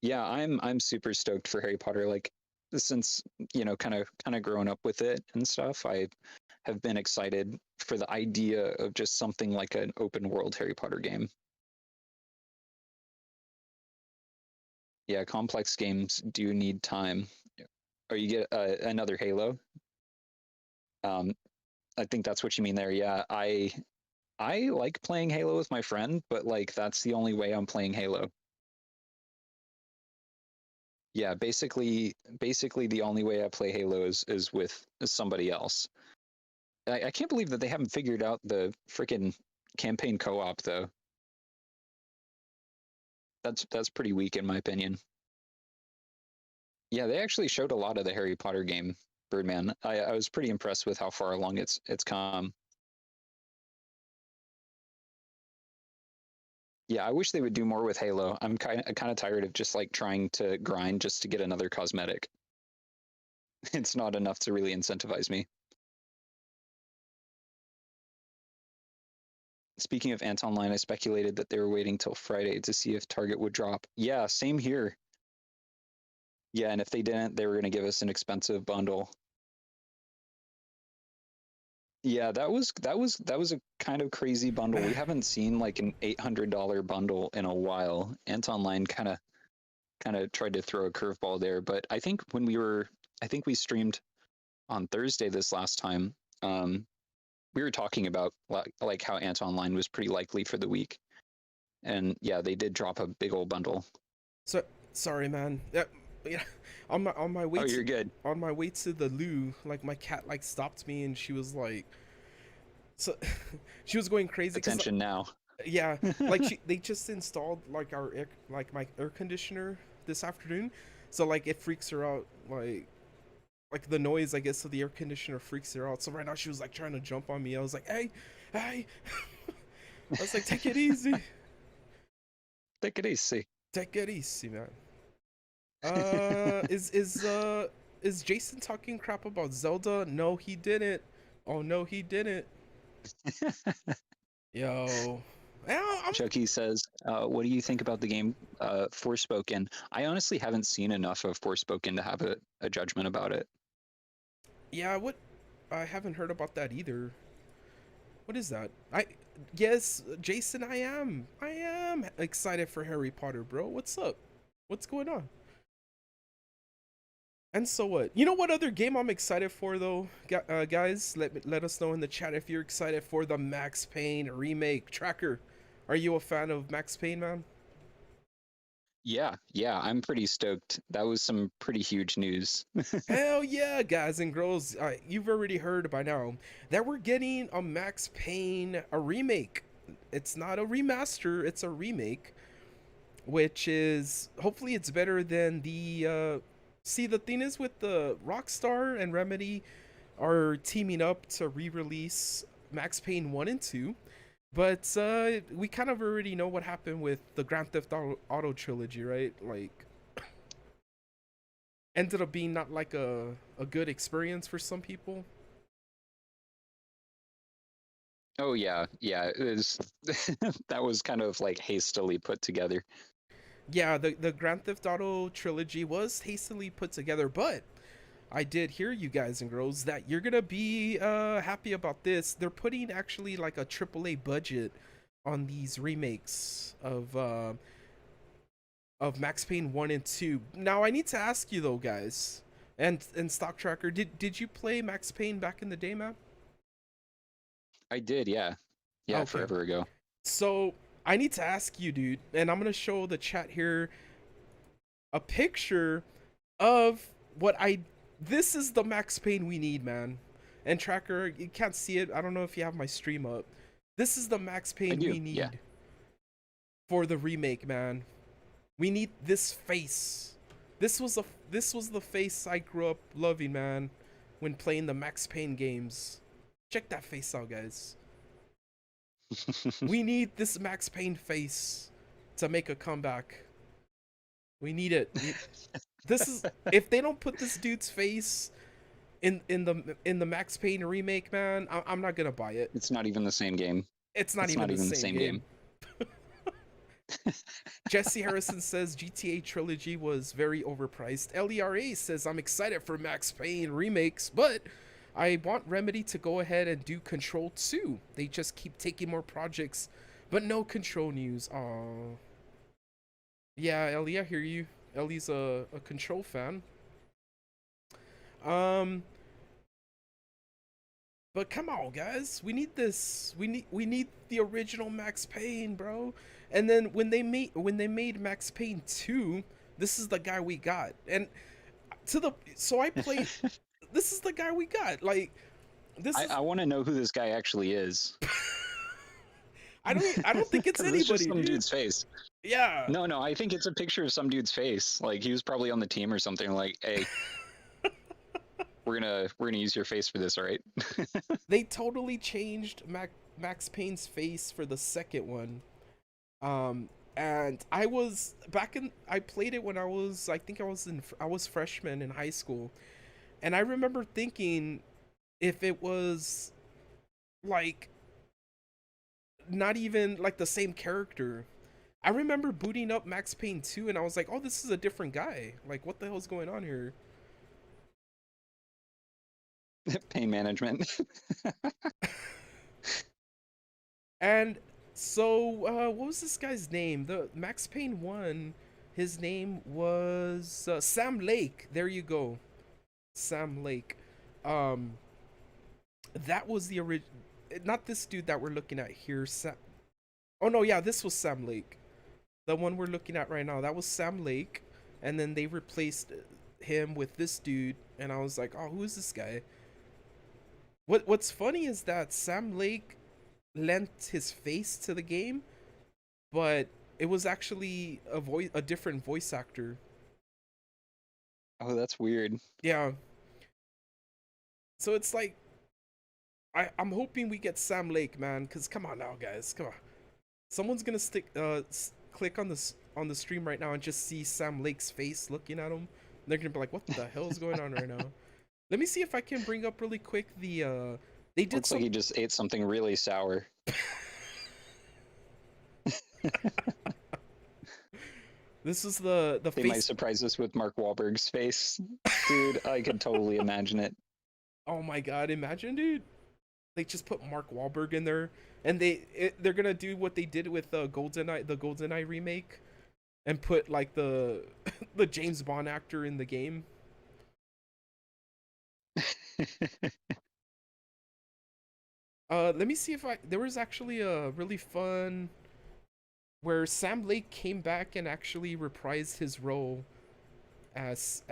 Yeah, I'm super stoked for Harry Potter. Like since kind of growing up with it and stuff, I have been excited for the idea of just something like an open world Harry Potter game. Yeah, complex games do need time. Or you get another Halo. Um, I think that's what you mean there. Yeah, I like playing Halo with my friend, but like that's the only way I'm playing Halo. Yeah, basically the only way I play Halo is with somebody else. I can't believe that they haven't figured out the freaking campaign co-op though. That's pretty weak in my opinion. Yeah, they actually showed a lot of the Harry Potter game, Birdman. I was pretty impressed with how far along it's come. Yeah, I wish they would do more with Halo. I'm kind of tired of just like trying to grind just to get another cosmetic. It's not enough to really incentivize me. Speaking of Anton Line, I speculated that they were waiting till Friday to see if Target would drop. Yeah, same here. Yeah, and if they didn't, they were going to give us an expensive bundle. Yeah, that was a kind of crazy bundle. We haven't seen like an $800 bundle in a while. Anton Line kind of tried to throw a curveball there, but I think we streamed on Thursday this last time. We were talking about like how Anton Line was pretty likely for the week. And yeah, they did drop a big old bundle. So sorry, man. Yeah, on my way Oh, to you're good. the loo, like my cat like stopped me and she was like, so she was going crazy because Attention now. yeah, like they just installed like our air, like my air conditioner this afternoon, so like it freaks her out, like the noise I guess of the air conditioner freaks her out. So right now she was like trying to jump on me. I was like, hey, hey, I was like, take it easy, Take it easy. take it easy, man. Uh, is is uh is Jason talking crap about Zelda? No, he didn't. Oh no, he didn't. Yo, I'm Chucky says, "What do you think about the game Forspoken?" I honestly haven't seen enough of Forspoken to have a judgment about it. yeah. What? I haven't heard about that either. What is that? I yes, Jason. I am excited for Harry Potter, bro. What's up? What's going on? And so what? You know what other game I'm excited for though, guys? Let us know in the chat if you're excited for the Max Payne remake. Tracker, are you a fan of Max Payne, man? Yeah, I'm pretty stoked. That was some pretty huge news. Hell yeah, guys and girls! You've already heard by now that we're getting a Max Payne a remake. It's not a remaster; it's a remake, which is hopefully it's better than the. See, the thing is with the Rockstar and Remedy are teaming up to re-release Max Payne 1 and 2. But we kind of already know what happened with the Grand Theft Auto trilogy, right? Like, ended up being not like a good experience for some people. Oh yeah, it was that was kind of like hastily put together. Yeah, the Grand Theft Auto trilogy was hastily put together, but I did hear you guys and girls that you're gonna be happy about this. They're putting actually like a AAA budget on these remakes of Max Payne 1 and 2. Now I need to ask you though, guys, and Stock Tracker, did you play Max Payne back in the day, man? I did, yeah, Okay. forever ago. So I need to ask you, dude, and I'm gonna show the chat here a picture of what I. This is the Max Payne we need, man. And Tracker, you can't see it. I don't know if you have my stream up. This is the Max I Payne do, we yeah. need for the remake, man. We need this face. This was the face I grew up loving, man, when playing the Max Payne games. Check that face out, guys. We need this Max Payne face to make a comeback. We need it. This is if they don't put this dude's face in the Max Payne remake, man, I'm not gonna buy it. It's not even the same game. It's not It's even not the even the same same game. game. Jesse Harrison says GTA trilogy was very overpriced. LERA says I'm excited for Max Payne remakes, but I want Remedy to go ahead and do Control 2. They just keep taking more projects, but no Control news. Aww. Yeah, Ellie, I hear you. Ellie's a Control fan. Um, but come on, guys, we need this. We need the original Max Payne, bro. And then when they made Max Payne 2, this is the guy we got. And to the so I played. This is the guy we got. Like this is. I want to know who this guy actually is. I don't think it's Because it's just anybody, some dude. dude's face. Yeah. No, I think it's a picture of some dude's face. Like he was probably on the team or something. Like, hey, we're gonna use your face for this, all right? They totally changed Max Payne's face for the second one. And I was back in. I played it when I was. I think I was freshman in high school, and I remember thinking if it was like not even like the same character. I remember booting up Max Payne 2 and I was like, "Oh, this is a different guy. Like what the hell's going on here?" Pain management. And so what was this guy's name? The Max Payne 1, his name was Sam Lake. There you go. Sam Lake. Um that was the original, not this dude that we're looking at here. Oh no, yeah, this was Sam Lake. The one we're looking at right now. That was Sam Lake. and then they replaced him with this dude, and I was like, oh, who is this guy? What's funny is that Sam Lake lent his face to the game, but it was actually a different voice actor. Oh, that's weird. Yeah. So it's like I'm hoping we get Sam Lake, man, cuz come on now, guys. Come on. Someone's going to click on the stream right now and just see Sam Lake's face looking at him. They're going to be like, "What the hell is going on right now?" Let me see if I can bring up really quick the they did Looks like he just ate something really sour. This is the They face. might surprise us with Mark Wahlberg's face. Dude, I could totally imagine it. Oh my god, imagine, dude. They just put Mark Wahlberg in there, and they're gonna do what they did with the GoldenEye remake, and put like the the James Bond actor in the game. Let me see if there was actually a really fun where Sam Lake came back and actually reprised his role as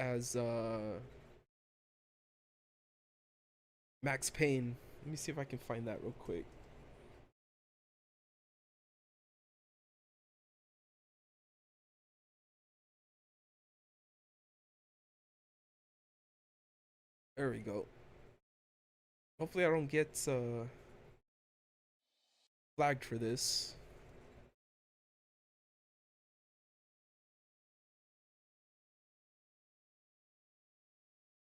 Max Payne. Let me see if I can find that real quick. There we go. Hopefully I don't get flagged for this.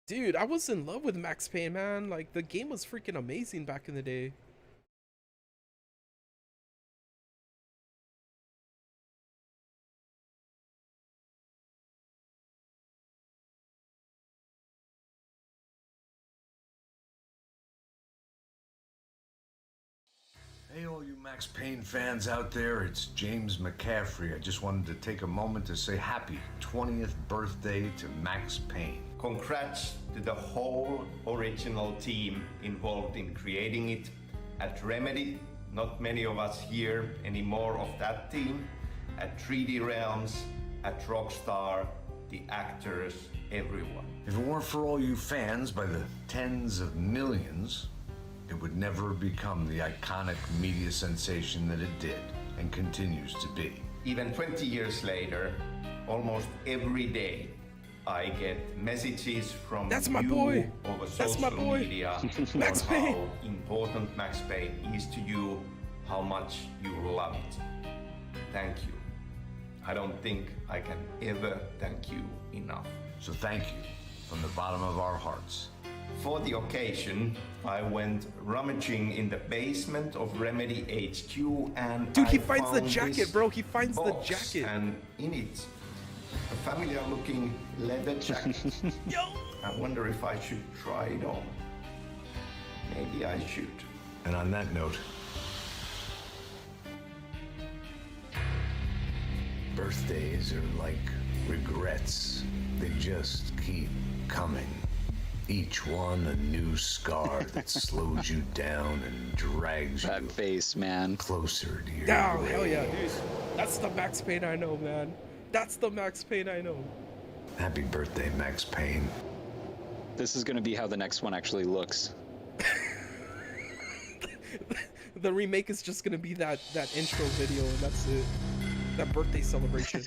Dude, I was in love with Max Payne, man. Like, the game was freaking amazing back in the day. Hey, all you Max Payne fans out there, it's James McCaffrey. I just wanted to take a moment to say happy 20th birthday to Max Payne. Congrats to the whole original team involved in creating it. At Remedy, not many of us here anymore of that team. At 3D Realms, at Rockstar, the actors, everyone. If it weren't for all you fans by the tens of millions, it would never become the iconic media sensation that it did and continues to be. Even 20 years later, almost every day, I get messages from That's my you boy. over That's my social boy. media Max on Payne. how important Max Payne is to you, how much you love it. Thank you. I don't think I can ever thank you enough. So thank you from the bottom of our hearts. For the occasion, I went rummaging in the basement of Remedy HQ and Dude, he I finds the found jacket, this bro. He finds the box, jacket. and in it, a familiar-looking leather jacket. Yo! I wonder if I should try it on. Maybe I should. And on that note, birthdays are like regrets. They just keep coming. Each one a new scar that slows you down and drags you That face, man. closer to your Oh, grave. hell yeah, dude. That's the Max Payne I know, man. That's the Max Payne I know. Happy birthday, Max Payne. This is going to be how the next one actually looks. The remake is just gonna be that intro video, and that's it. That birthday celebration.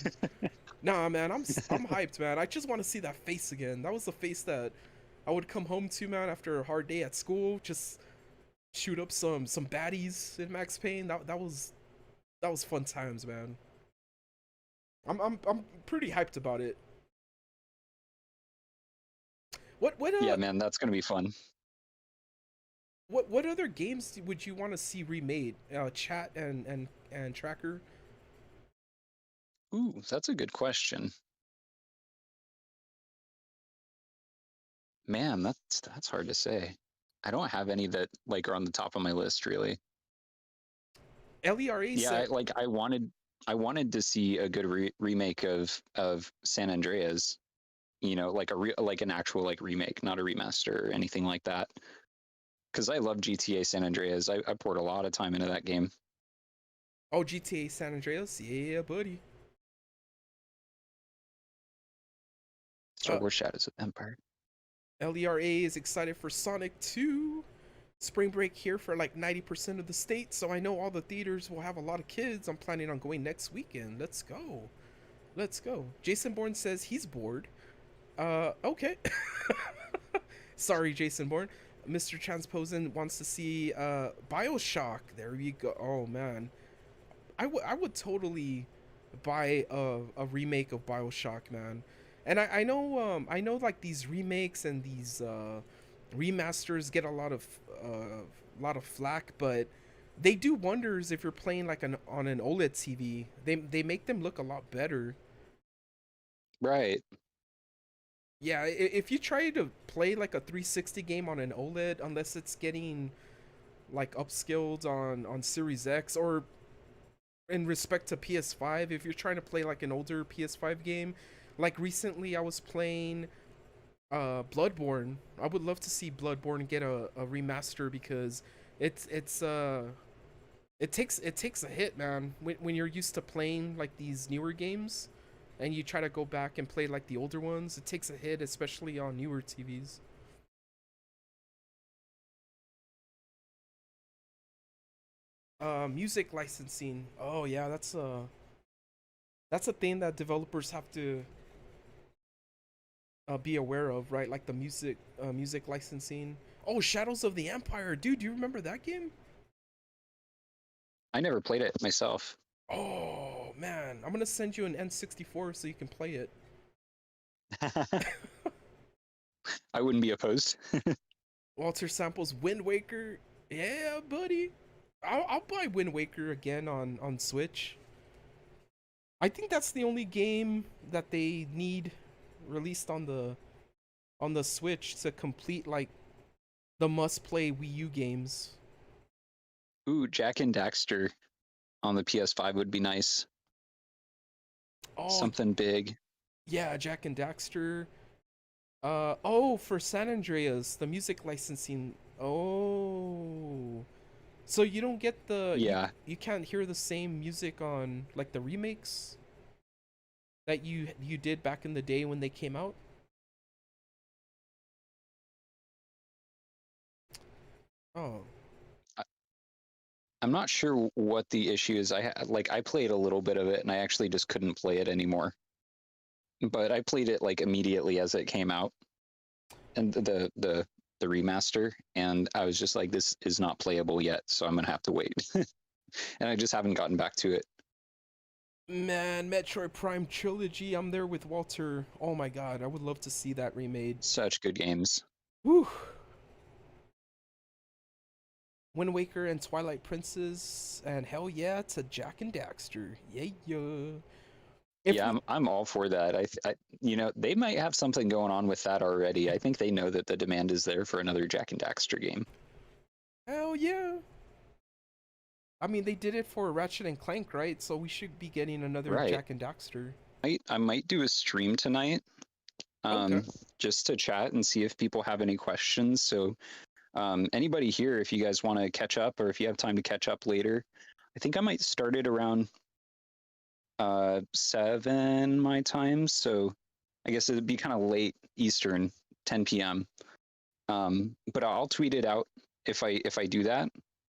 Nah, man, I'm hyped, man. I just want to see that face again. That was the face that I would come home to, man, after a hard day at school. Just shoot up some baddies in Max Payne. That was fun times, man. I'm pretty hyped about it. What Yeah, man, that's going to be fun. what other games would you want to see remade? Chat and Tracker. Ooh, that's a good question. Man, that's hard to say. I don't have any that like are on the top of my list really. LERA Yeah, said, I wanted to see a good remake of San Andreas. You know, like like an actual like remake, not a remaster or anything like that. Because I love GTA San Andreas. I poured a lot of time into that game. "Oh, GTA San Andreas, yeah, buddy." Star Wars Shadows of Empire. LERA is excited for Sonic 2. Spring break here for like 90% of the state, so I know all the theaters will have a lot of kids. I'm planning on going next weekend. Let's go. Let's go. Jason Bourne says he's bored. Okay. Sorry, Jason Bourne. Mr. Transposen wants to see BioShock. There you go. Oh man. I would totally buy a remake of BioShock, man. And I know like these remakes and these remasters get a lot of flack, but they do wonders if you're playing like on an OLED TV. They make them look a lot better. Right. Yeah, if you try to play like a 360 game on an OLED, unless it's getting like upscaled on Series X, or in respect to PS5, if you're trying to play like an older PS5 game, like recently I was playing Bloodborne. I would love to see Bloodborne get a remaster, because it takes a hit, man, when you're used to playing like these newer games and you try to go back and play like the older ones. It takes a hit, especially on newer TVs. Music licensing. Oh yeah, that's a thing that developers have to be aware of, right? Like the music licensing. Oh, Shadows of the Empire, dude. Do you remember that game? I never played it myself. Oh man, I'm gonna send you an N64 so you can play it. I wouldn't be opposed. Walter Samples Wind Waker. Yeah, buddy. I'll buy Wind Waker again on Switch. I think that's the only game that they need released on the Switch to complete like the must-play Wii U games. Ooh, Jack and Daxter on the PS5 would be nice. Oh, Something big. yeah, Jack and Daxter. Oh, for San Andreas, the music licensing. Oh, so you don't get the Yeah. you can't hear the same music on like the remakes that you did back in the day when they came out. Oh, I'm not sure what the issue is. I played a little bit of it and I actually just couldn't play it anymore. But I played it like immediately as it came out, and the remaster, and I was just like, this is not playable yet, so I'm gonna have to wait. And I just haven't gotten back to it. man, Metroid Prime Trilogy. I'm there with Walter. Oh my god, I would love to see that remade. Such good games. Whew. Wind Waker and Twilight Princess, and hell yeah to Jack and Daxter. Yeah, yeah. I'm all for that. They might have something going on with that already. I think they know that the demand is there for another Jack and Daxter game. Hell yeah. I mean, they did it for Ratchet and Clank, right? So we should be getting another Right. Jack and Daxter. I might do a stream tonight, Okay. just to chat and see if people have any questions. So anybody here, if you guys want to catch up, or if you have time to catch up later, I think I might start it around 7 my time, so I guess it'd be kind of late Eastern, 10 p.m. But I'll tweet it out if I do that.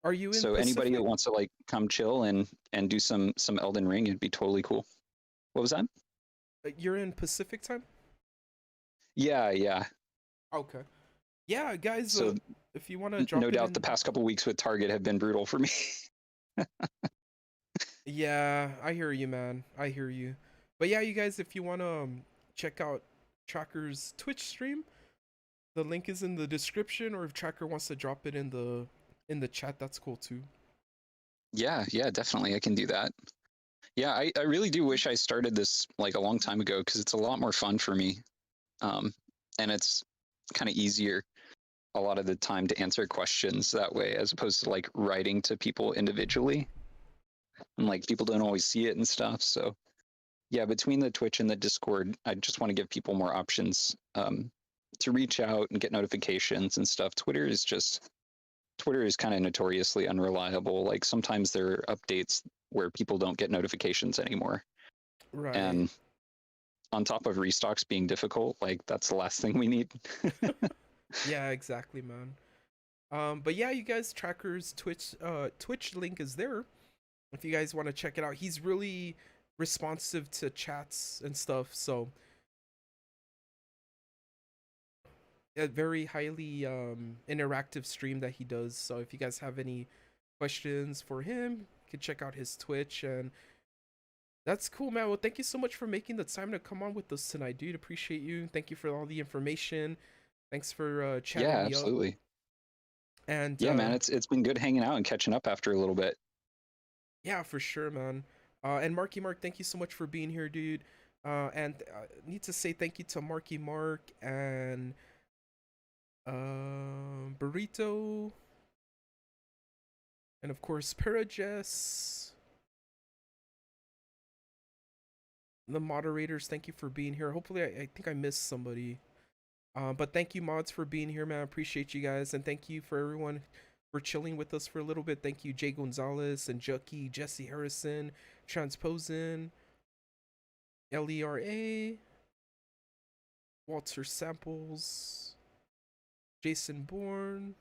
Are you in So Pacific? anybody that wants to like come chill and do some Elden Ring, it'd be totally cool. What was that? You're in Pacific time? Yeah. Okay. Yeah, guys, So if you want to drop no it doubt in... the past couple weeks with Target have been brutal for me. Yeah, I hear you, man. I hear you. But yeah, you guys, if you want to check out Tracker's Twitch stream, the link is in the description, or if Tracker wants to drop it in the chat, that's cool too. Yeah, definitely. I can do that. Yeah, I really do wish I started this like a long time ago, because it's a lot more fun for me. And it's kind of easier a lot of the time to answer questions that way, as opposed to like writing to people individually. And like people don't always see it and stuff. So yeah, between the Twitch and the Discord, I just want to give people more options to reach out and get notifications and stuff. Twitter is kind of notoriously unreliable. Like sometimes there are updates where people don't get notifications anymore. Right. And on top of restocks being difficult, like that's the last thing we need. Yeah, exactly, man. But yeah, you guys, Tracker's Twitch link is there if you guys want to check it out. He's really responsive to chats and stuff, so a very highly interactive stream that he does. So if you guys have any questions for him, you can check out his Twitch. And that's cool, man. Well, thank you so much for making the time to come on with us tonight, dude. Appreciate you. Thank you for all the information. Thanks for chatting Yeah, me up. absolutely. And Yeah, man, it's been good hanging out and catching up after a little bit. yeah, for sure, man. And Marky Mark, thank you so much for being here, dude. And need to say thank you to Marky Mark and Burrito, and of course Parajess. The moderators, thank you for being here. Hopefully, I think I missed somebody. But thank you, mods, for being here, man. I appreciate you guys, and thank you for everyone for chilling with us for a little bit. Thank you, Jay Gonzalez and Jucky, Jesse Harrison, Transposin, LERA, Walter Samples, Jason Bourne.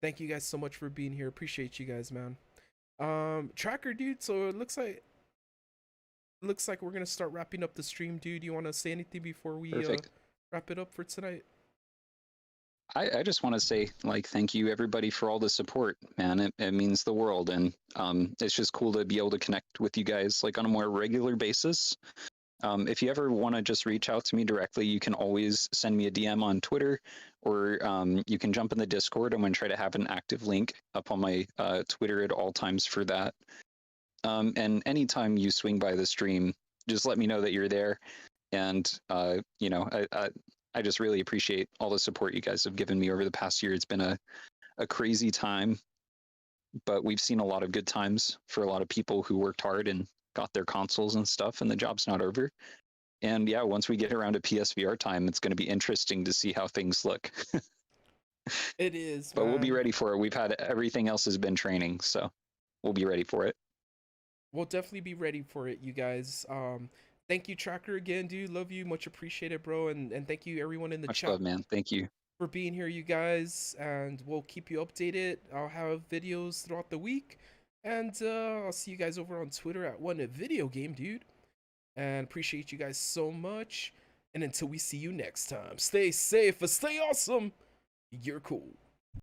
Thank you guys so much for being here. Appreciate you guys, man. Tracker, dude. So it looks like we're gonna start wrapping up the stream, dude. You want to say anything before we wrap it up for tonight? I just want to say, like, thank you everybody for all the support, man. It means the world, and it's just cool to be able to connect with you guys like on a more regular basis. If you ever want to just reach out to me directly, you can always send me a DM on Twitter, or you can jump in the Discord. I'm going to try to have an active link up on my Twitter at all times for that. And anytime you swing by the stream, just let me know that you're there. And, you know, I just really appreciate all the support you guys have given me over the past year. It's been a crazy time, but we've seen a lot of good times for a lot of people who worked hard and got their consoles and stuff, and the job's not over. And yeah, once we get around to PSVR time, it's going to be interesting to see how things look. It is, but man. we'll be ready for it. We've had everything else has been training, so we'll be ready for it. We'll definitely be ready for it, you guys. Thank you, Tracker, again, dude. Love you, much appreciated, bro. And thank you, everyone in the Much chat. love, man. Thank you for being here, you guys. And we'll keep you updated. I'll have videos throughout the week, and I'll see you guys over on Twitter at 1VideoGameDude. And appreciate you guys so much. And until we see you next time, stay safe and stay awesome. You're cool.